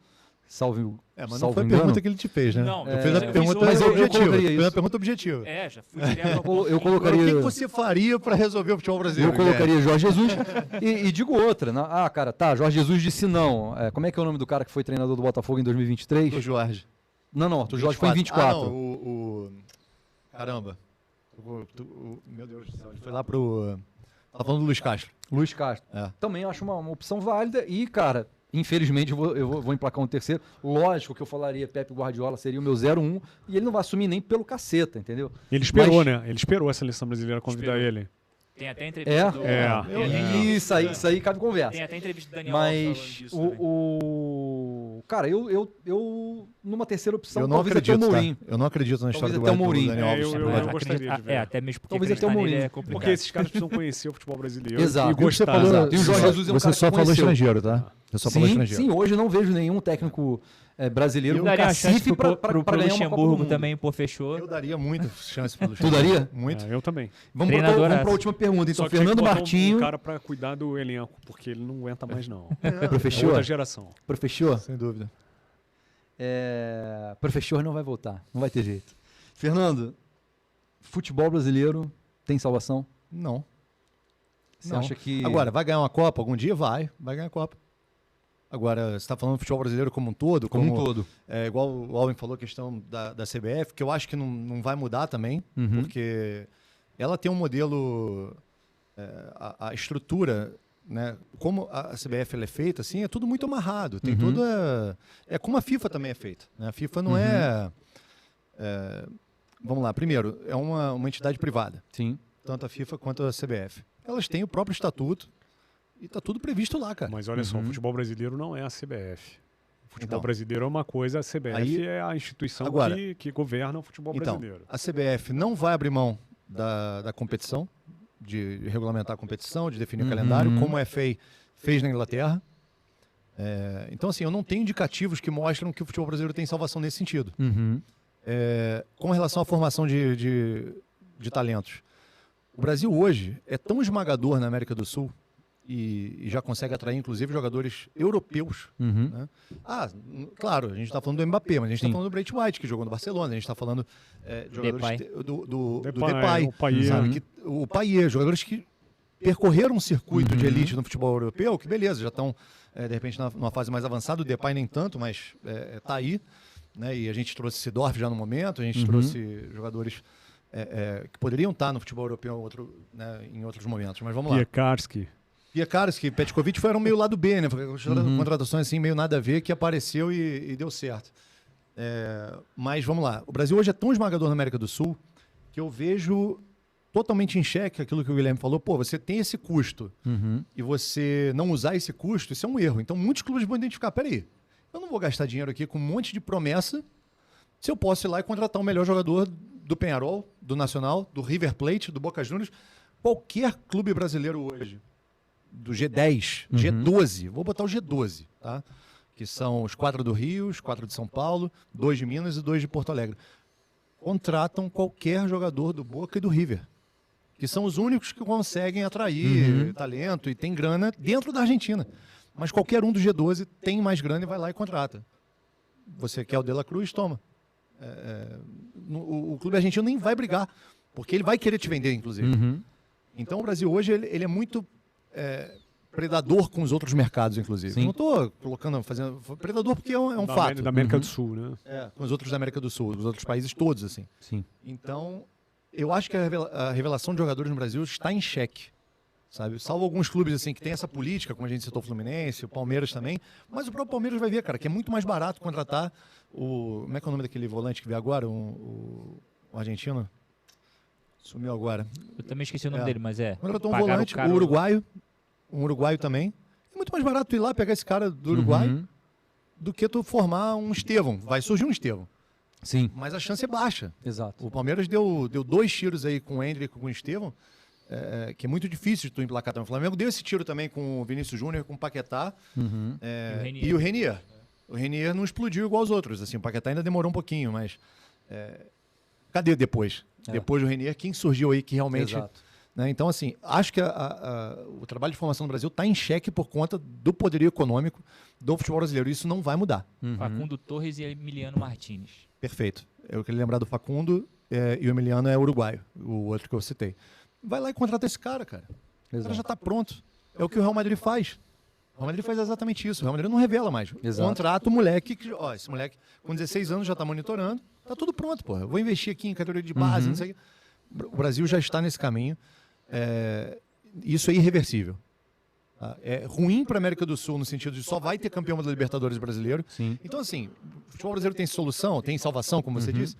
salvo Mas não salvo foi a engano. pergunta que ele te fez, né? Não, eu fiz a eu pergunta fiz mas eu objetiva. colocaria Fez a isso. pergunta objetiva. Já fui direto ao ponto. Eu Agora, colocaria... o que você faria para resolver o futebol brasileiro? Eu colocaria Jorge Jesus e digo outra. Cara, tá, Jorge Jesus disse não. Como é que é o nome do cara que foi treinador do Botafogo em 2023? O Jorge. Não, Arthur Jorge foi em 24. Ah, não, caramba. Meu Deus do céu, ele foi lá pro... Tá falando do Luiz Castro. Luiz Castro. É. Também acho uma opção válida e, cara, infelizmente eu vou emplacar um terceiro. Lógico que eu falaria Pepe Guardiola seria o meu 0-1 e ele não vai assumir nem pelo caceta, entendeu? Ele esperou, Mas- né? Ele esperou a seleção brasileira convidar Esperou. ele. Tem até entrevista do... É. Tem até entrevista- Isso aí cabe conversa. Tem até entrevista do Daniel Alves falando Mas disso também. cara, eu numa terceira opção, Eu não talvez até o acredito, Mourinho. tá? Eu não acredito na história Talvez do até o Mourinho. Daniel Alves. Eu gostaria de ver. Até mesmo porque Talvez até o acreditar nele Mourinho. é complicado. Porque esses caras precisam conhecer o futebol brasileiro Exato. e E o que você gostar. falou, Exato. E o Jorge Jesus é um você cara só que falou conheceu. estrangeiro, tá? Você só falou Sim, estrangeiro. sim, hoje eu não vejo nenhum técnico brasileiro com daria uma chance cacife pra ganhar uma Copa do Luxemburgo Mundo. também, pô, fechou. Eu daria muita chance pro Tu daria? Muito. Eu também. Vamos pra Treinador última pergunta. Então, Só que tinha que Fernando botar Martinho. um cara pra cuidar do elenco, porque ele não aguenta mais, não. Professor? Outra geração. Professor? Sem dúvida. Professor não vai voltar. Não vai ter jeito. Fernando, futebol brasileiro tem salvação? Não. Você Não. acha que. Agora, vai ganhar uma Copa algum dia? Vai ganhar a Copa. Agora, você está falando do futebol brasileiro como um todo? Como um todo. Igual o Alvin falou, a questão da CBF, que eu acho que não vai mudar também, Uhum. porque ela tem um modelo, a estrutura, né, como a CBF ela é feita, assim, é tudo muito amarrado. Tem Uhum. toda... É como a FIFA também é feita. Né? A FIFA não vamos lá, primeiro, é uma entidade privada, Sim. tanto a FIFA quanto a CBF. Elas têm o próprio estatuto e tá tudo previsto lá, cara. Mas olha só, o Uhum. futebol brasileiro não é a CBF. O futebol Então. brasileiro é uma coisa, a CBF Aí- é a instituição Agora- que governa o futebol Então, brasileiro. a CBF não vai abrir mão da competição, de regulamentar a competição, de definir o calendário, como a FA fez na Inglaterra. Então, assim, eu não tenho indicativos que mostram que o futebol brasileiro tem salvação nesse sentido. Uhum. Com relação à formação de talentos, o Brasil hoje é tão esmagador na América do Sul e já consegue atrair, inclusive, jogadores europeus. Uhum. Né? Claro, a gente está falando do Mbappé, mas a gente está Sim. falando do Brait White, que jogou no Barcelona, a gente está falando de jogadores Depay. do Depay, Depay, o Payet. sabe? O Payet, jogadores que percorreram um circuito de elite no futebol europeu, que beleza, já estão, de repente, numa fase mais avançada, o Depay nem tanto, mas está aí. Né? E a gente trouxe Seedorf já no momento, a gente trouxe jogadores que poderiam estar no futebol europeu em outros momentos, mas vamos lá. Piekarski, Petkovic foram meio lado B, né? Contratações assim, meio nada a ver, que apareceu e deu certo. Mas vamos lá. O Brasil hoje é tão esmagador na América do Sul que eu vejo totalmente em xeque aquilo que o Guilherme falou. Pô, você tem esse custo e você não usar esse custo, isso é um erro. Então muitos clubes vão identificar, peraí, eu não vou gastar dinheiro aqui com um monte de promessa se eu posso ir lá e contratar o melhor jogador do Peñarol, do Nacional, do River Plate, do Boca Juniors, qualquer clube brasileiro hoje, do G10, G12, vou botar o G12, tá? Que que são os 4 do Rio, os 4 de São Paulo, 2 de Minas e 2 de Porto Alegre. contratam qualquer jogador do Boca e do River, que são os únicos que conseguem atrair talento e tem grana dentro da Argentina. Mas qualquer um do G12 tem mais grana e vai lá e contrata. Você quer o De La Cruz? Toma. O clube argentino nem vai brigar, porque ele vai querer te vender, inclusive. Então o Brasil hoje ele é muito predador com os outros mercados, inclusive. Sim. Não estou fazendo predador porque é um fato. Da América do Sul, né? Com os outros da América do Sul, os outros países todos, assim. Sim. Então, eu acho que a revelação de jogadores no Brasil está em xeque, sabe? Salvo alguns clubes assim que tem essa política, como a gente citou o Fluminense, o Palmeiras também, mas o próprio Palmeiras vai ver, cara, que é muito mais barato contratar como é que é o nome daquele volante que veio agora, o argentino? Sumiu agora. Eu também esqueci o nome dele, mas Contratou um volante, o uruguaio, um uruguaio também. É muito mais barato tu ir lá pegar esse cara do Uruguai do que tu formar um Estevão. Vai surgir um Estevão. Sim. Mas a chance é baixa. Exato. O Palmeiras deu 2 tiros aí com o Endrick e com o Estevão, que é muito difícil de tu emplacar também. O Flamengo deu esse tiro também com o Vinícius Júnior, com o Paquetá e o Renier. O Renier não explodiu igual os outros. Assim, o Paquetá ainda demorou um pouquinho, mas cadê depois? Depois do Renier, quem surgiu aí que realmente... Exato. Né? Então, assim, acho que o trabalho de formação no Brasil está em xeque por conta do poderio econômico do futebol brasileiro. Isso não vai mudar. Facundo Torres e Emiliano Martínez. Perfeito. Eu queria lembrar do Facundo e o Emiliano é uruguaio, o outro que eu citei. Vai lá e contrata esse cara, cara. O cara já está pronto. É o que o Real Madrid faz. O Real Madrid faz exatamente isso. O Real Madrid não revela mais. Exato. Contrata o moleque, esse moleque com 16 anos já está monitorando. Tá tudo pronto, porra. Eu vou investir aqui em categoria de base, não sei o quê. O Brasil já está nesse caminho. Isso é irreversível. Tá? É ruim para a América do Sul no sentido de só vai ter campeão da Libertadores brasileiro. Sim. Então, assim, o futebol brasileiro tem solução, tem salvação, como você disse.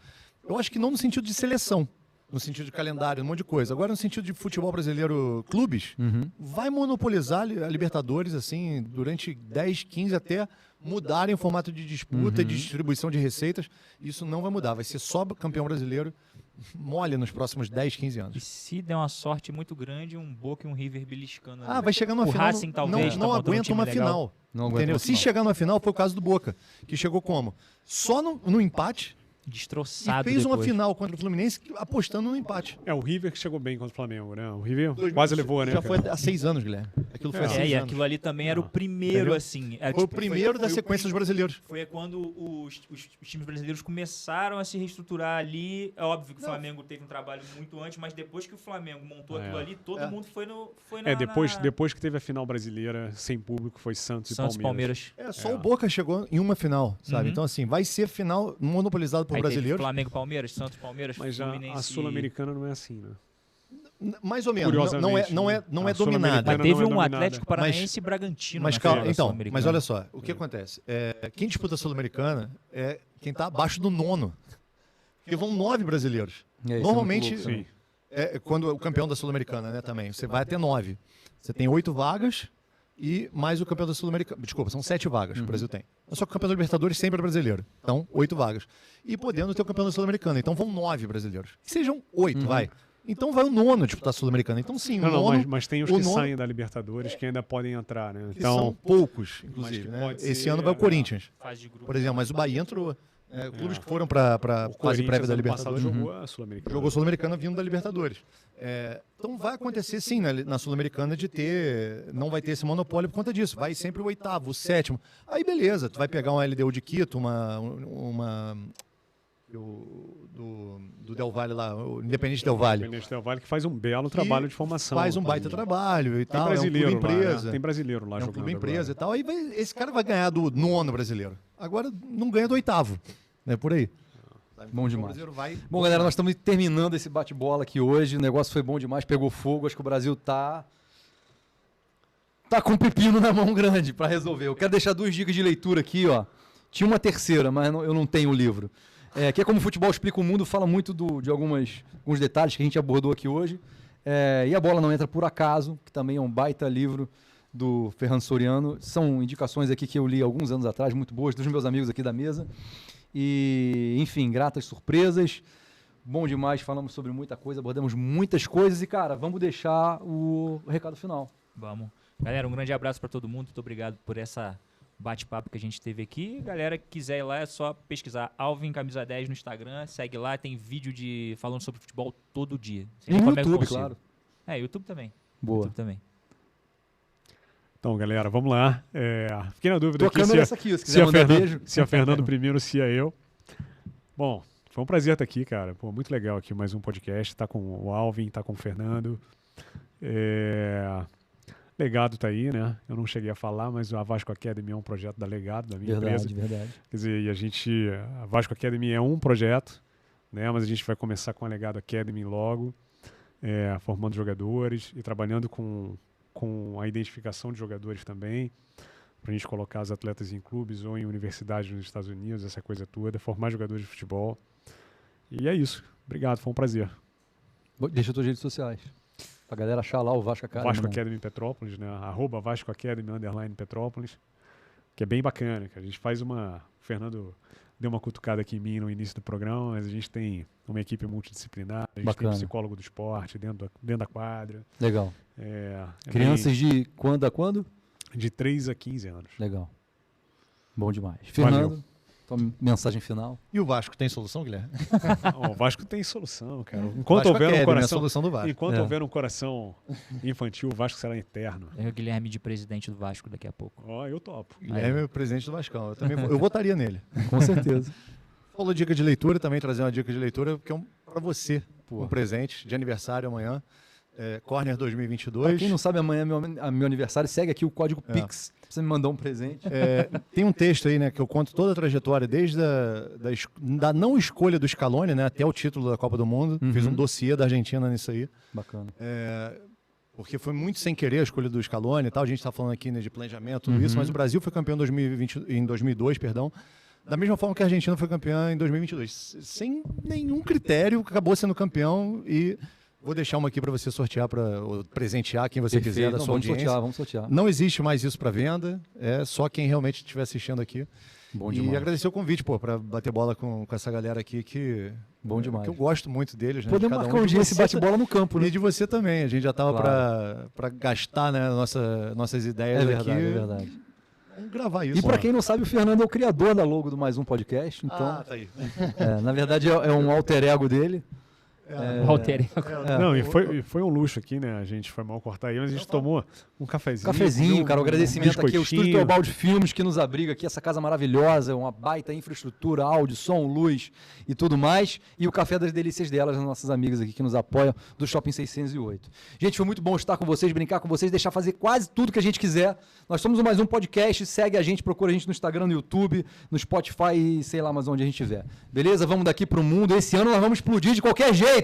Eu acho que não no sentido de seleção, no sentido de calendário, um monte de coisa. Agora, no sentido de futebol brasileiro, clubes, vai monopolizar a Libertadores assim durante 10, 15 até mudarem o formato de disputa e de distribuição de receitas. Isso não vai mudar. Vai ser só campeão brasileiro mole nos próximos 10, 15 E anos. se der uma sorte muito grande, um Boca e um River beliscando. Vai chegar numa o final. Racing talvez não tá montando um aguenta time uma legal. final. Não aguenta Entendeu? uma Se final. chegar numa final, foi o caso do Boca, que chegou como? Só no empate e Destroçado fez uma depois. final contra o Fluminense apostando no empate. O River que chegou bem contra o Flamengo, né? O River quase levou, né? Já cara? foi há 6 anos, Guilherme. Aquilo foi há 6 E anos. aquilo ali também era o primeiro, Entendeu? assim. Foi o primeiro da sequência dos brasileiros. Foi quando os times brasileiros começaram a se reestruturar ali. É óbvio que o Flamengo teve um trabalho muito antes, mas depois que o Flamengo montou aquilo ali, todo mundo foi na... Depois que teve a final brasileira sem público, foi Santos e Palmeiras. Só o Boca chegou em uma final, sabe? Então, assim, vai ser final monopolizado por Aí teve brasileiros. Flamengo, Palmeiras, Santos, Palmeiras, Mas Fluminense. a Sul-Americana não é assim, né? Mais ou menos. Curiosamente, Não é a dominada. Sul-Americana Mas não teve é um dominada. Atlético Paranaense e Bragantino. Mas na calma, final da então, Sul-Americana. mas olha só, o que acontece? Quem disputa a Sul-Americana é quem está abaixo do 9º. Porque vão 9 brasileiros. Isso é Normalmente, muito louco, Sim. quando o campeão da Sul-Americana, né, também, você vai até 9. Você tem 8 vagas e mais o campeão da Sul-Americana. Desculpa, são 7 vagas que o Brasil tem. Só que o campeão da Libertadores sempre é brasileiro. Então, 8 vagas. E podendo ter o campeão da Sul-Americana. Então vão 9 brasileiros. Que sejam 8, vai. Então vai o 9º disputar a Sul-Americana. Então sim, o 9º... mas tem os o que 9º saem da Libertadores que ainda podem entrar, né? que são poucos, inclusive. mas Né? pode Esse ser, ano vai o Corinthians, Fase de grupo. por exemplo. Mas o Bahia entrou. Clubes que foram para a fase prévia da Libertadores. Jogou a Sul-Americana. Jogou Sul-Americana vindo da Libertadores. Então vai acontecer sim na Sul-Americana de ter. Não vai ter esse monopólio por conta disso. Vai sempre o 8º, o 7º. Aí beleza, tu vai pegar um LDU de Quito, do Del Valle lá, o Independente Del Valle. Independente Del Valle, que faz um belo trabalho de formação. Faz um baita trabalho e Tem tal. brasileiro é um clube lá, empresa. né? Tem brasileiro lá É um jogando clube empresa e agora. tal. Aí esse cara vai ganhar do 9º brasileiro. Agora não ganha do 8º. Né? Por aí. Bom O demais. brasileiro vai... Bom, galera, nós estamos terminando esse bate-bola aqui hoje. O negócio foi bom demais, pegou fogo. Acho que o Brasil tá com um pepino na mão grande para resolver. Eu quero deixar 2 dicas de leitura aqui, ó. Tinha uma terceira, mas eu não tenho o livro. Que é como o futebol explica o mundo, fala muito de alguns detalhes que a gente abordou aqui hoje. E a bola não entra por acaso, que também é um baita livro do Ferran Soriano. São indicações aqui que eu li alguns anos atrás, muito boas, dos meus amigos aqui da mesa. E, enfim, gratas surpresas. Bom demais, falamos sobre muita coisa, abordamos muitas coisas e, cara, vamos deixar o recado final. Vamos. Galera, um grande abraço para todo mundo. Muito obrigado por essa bate-papo que a gente teve aqui. Galera que quiser ir lá, é só pesquisar Alvin Camisa 10 no Instagram, segue lá, tem vídeo falando sobre futebol todo dia. E no Recomendo YouTube, consigo. claro. YouTube também. Boa. YouTube também. Então, galera, vamos lá. Fiquei na dúvida Tua aqui câmera é essa aqui, se quiser mandar beijo. se a Fernando primeiro, se é eu. Bom, foi um prazer estar aqui, cara. Pô, muito legal aqui, mais um podcast. Tá com o Alvin, tá com o Fernando. Legado tá aí, né? Eu não cheguei a falar, mas a Vasco Academy é um projeto da Legado, da minha empresa. Verdade. Quer dizer, a Vasco Academy é um projeto, né? Mas a gente vai começar com a Legado Academy logo, formando jogadores e trabalhando com a identificação de jogadores também, para a gente colocar os atletas em clubes ou em universidades nos Estados Unidos, essa coisa toda, formar jogadores de futebol. E é isso. Obrigado, foi um prazer. Deixa as tuas redes sociais. Pra galera achar lá o Vasco Academy. Vasco Academy Petrópolis, né? @Vasco Academy _Petrópolis, que é bem bacana, que a gente faz o Fernando deu uma cutucada aqui em mim no início do programa, mas a gente tem uma equipe multidisciplinar, a gente tem psicólogo do esporte dentro da quadra. Legal. Crianças de quando a quando? De 3 a 15 anos. Legal. Bom demais. Fernando, tua mensagem final. E o Vasco tem solução, Guilherme? O Vasco tem solução, cara. Enquanto houver um coração, solução do Vasco. Enquanto houver um coração infantil, o Vasco será eterno. É o Guilherme de presidente do Vasco daqui a pouco. Eu topo. Guilherme é o presidente do Vascão. Eu votaria nele. Com certeza. Falou dica de leitura, também trazer uma dica de leitura, que é para você, um presente de aniversário amanhã. Corner 2022. Pra quem não sabe, amanhã é meu aniversário. Segue aqui o código PIX pra você me mandar um presente. Tem um texto aí, né, que eu conto toda a trajetória, desde da não escolha do Scaloni, né, até o título da Copa do Mundo. Fiz um dossiê da Argentina nisso aí. Bacana. Porque foi muito sem querer a escolha do Scaloni e tal. A gente está falando aqui, né, de planejamento, tudo isso, mas o Brasil foi campeão em 2002, perdão. Da mesma forma que a Argentina foi campeã em 2022. Sem nenhum critério, acabou sendo campeão e... Vou deixar uma aqui para você sortear, presentear quem você quiser da sua audiência. Vamos sortear. Não existe mais isso para venda, é só quem realmente estiver assistindo aqui. Bom demais. E agradecer o convite, para bater bola com essa galera aqui Bom demais. Que eu gosto muito deles. Né, podemos marcar um dia esse bate-bola no campo, né? E de você também. A gente já estava para gastar, né, nossas ideias aqui. É verdade. Vamos gravar isso. E para quem não sabe, o Fernando é o criador da logo do Mais Um Podcast. Então, tá aí. Na verdade, é um alter ego dele. Não, e foi um luxo aqui, né? A gente foi mal cortar aí, mas a gente tomou um cafezinho. Cara, o agradecimento aqui ao Estúdio Teobaldi Filmes, que nos abriga aqui, essa casa maravilhosa, uma baita infraestrutura, áudio, som, luz e tudo mais. E o Café das Delícias delas, as nossas amigas aqui que nos apoiam, do Shopping 608. Gente, foi muito bom estar com vocês, brincar com vocês, deixar fazer quase tudo que a gente quiser. Nós somos o Mais Um Podcast, segue a gente, procura a gente no Instagram, no YouTube, no Spotify e sei lá mais onde a gente estiver. Beleza? Vamos daqui pro mundo. Esse ano nós vamos explodir de qualquer jeito.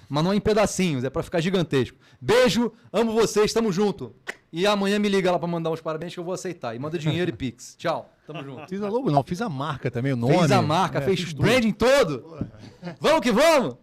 Mas não é em pedacinhos, é pra ficar gigantesco. Beijo, amo vocês, tamo junto. E amanhã me liga lá pra mandar uns parabéns que eu vou aceitar. E manda dinheiro e pix. Tchau, tamo junto. Fiz a logo não, fiz a marca também, o nome. Fez a marca, fez o branding todo. Vamos que vamos!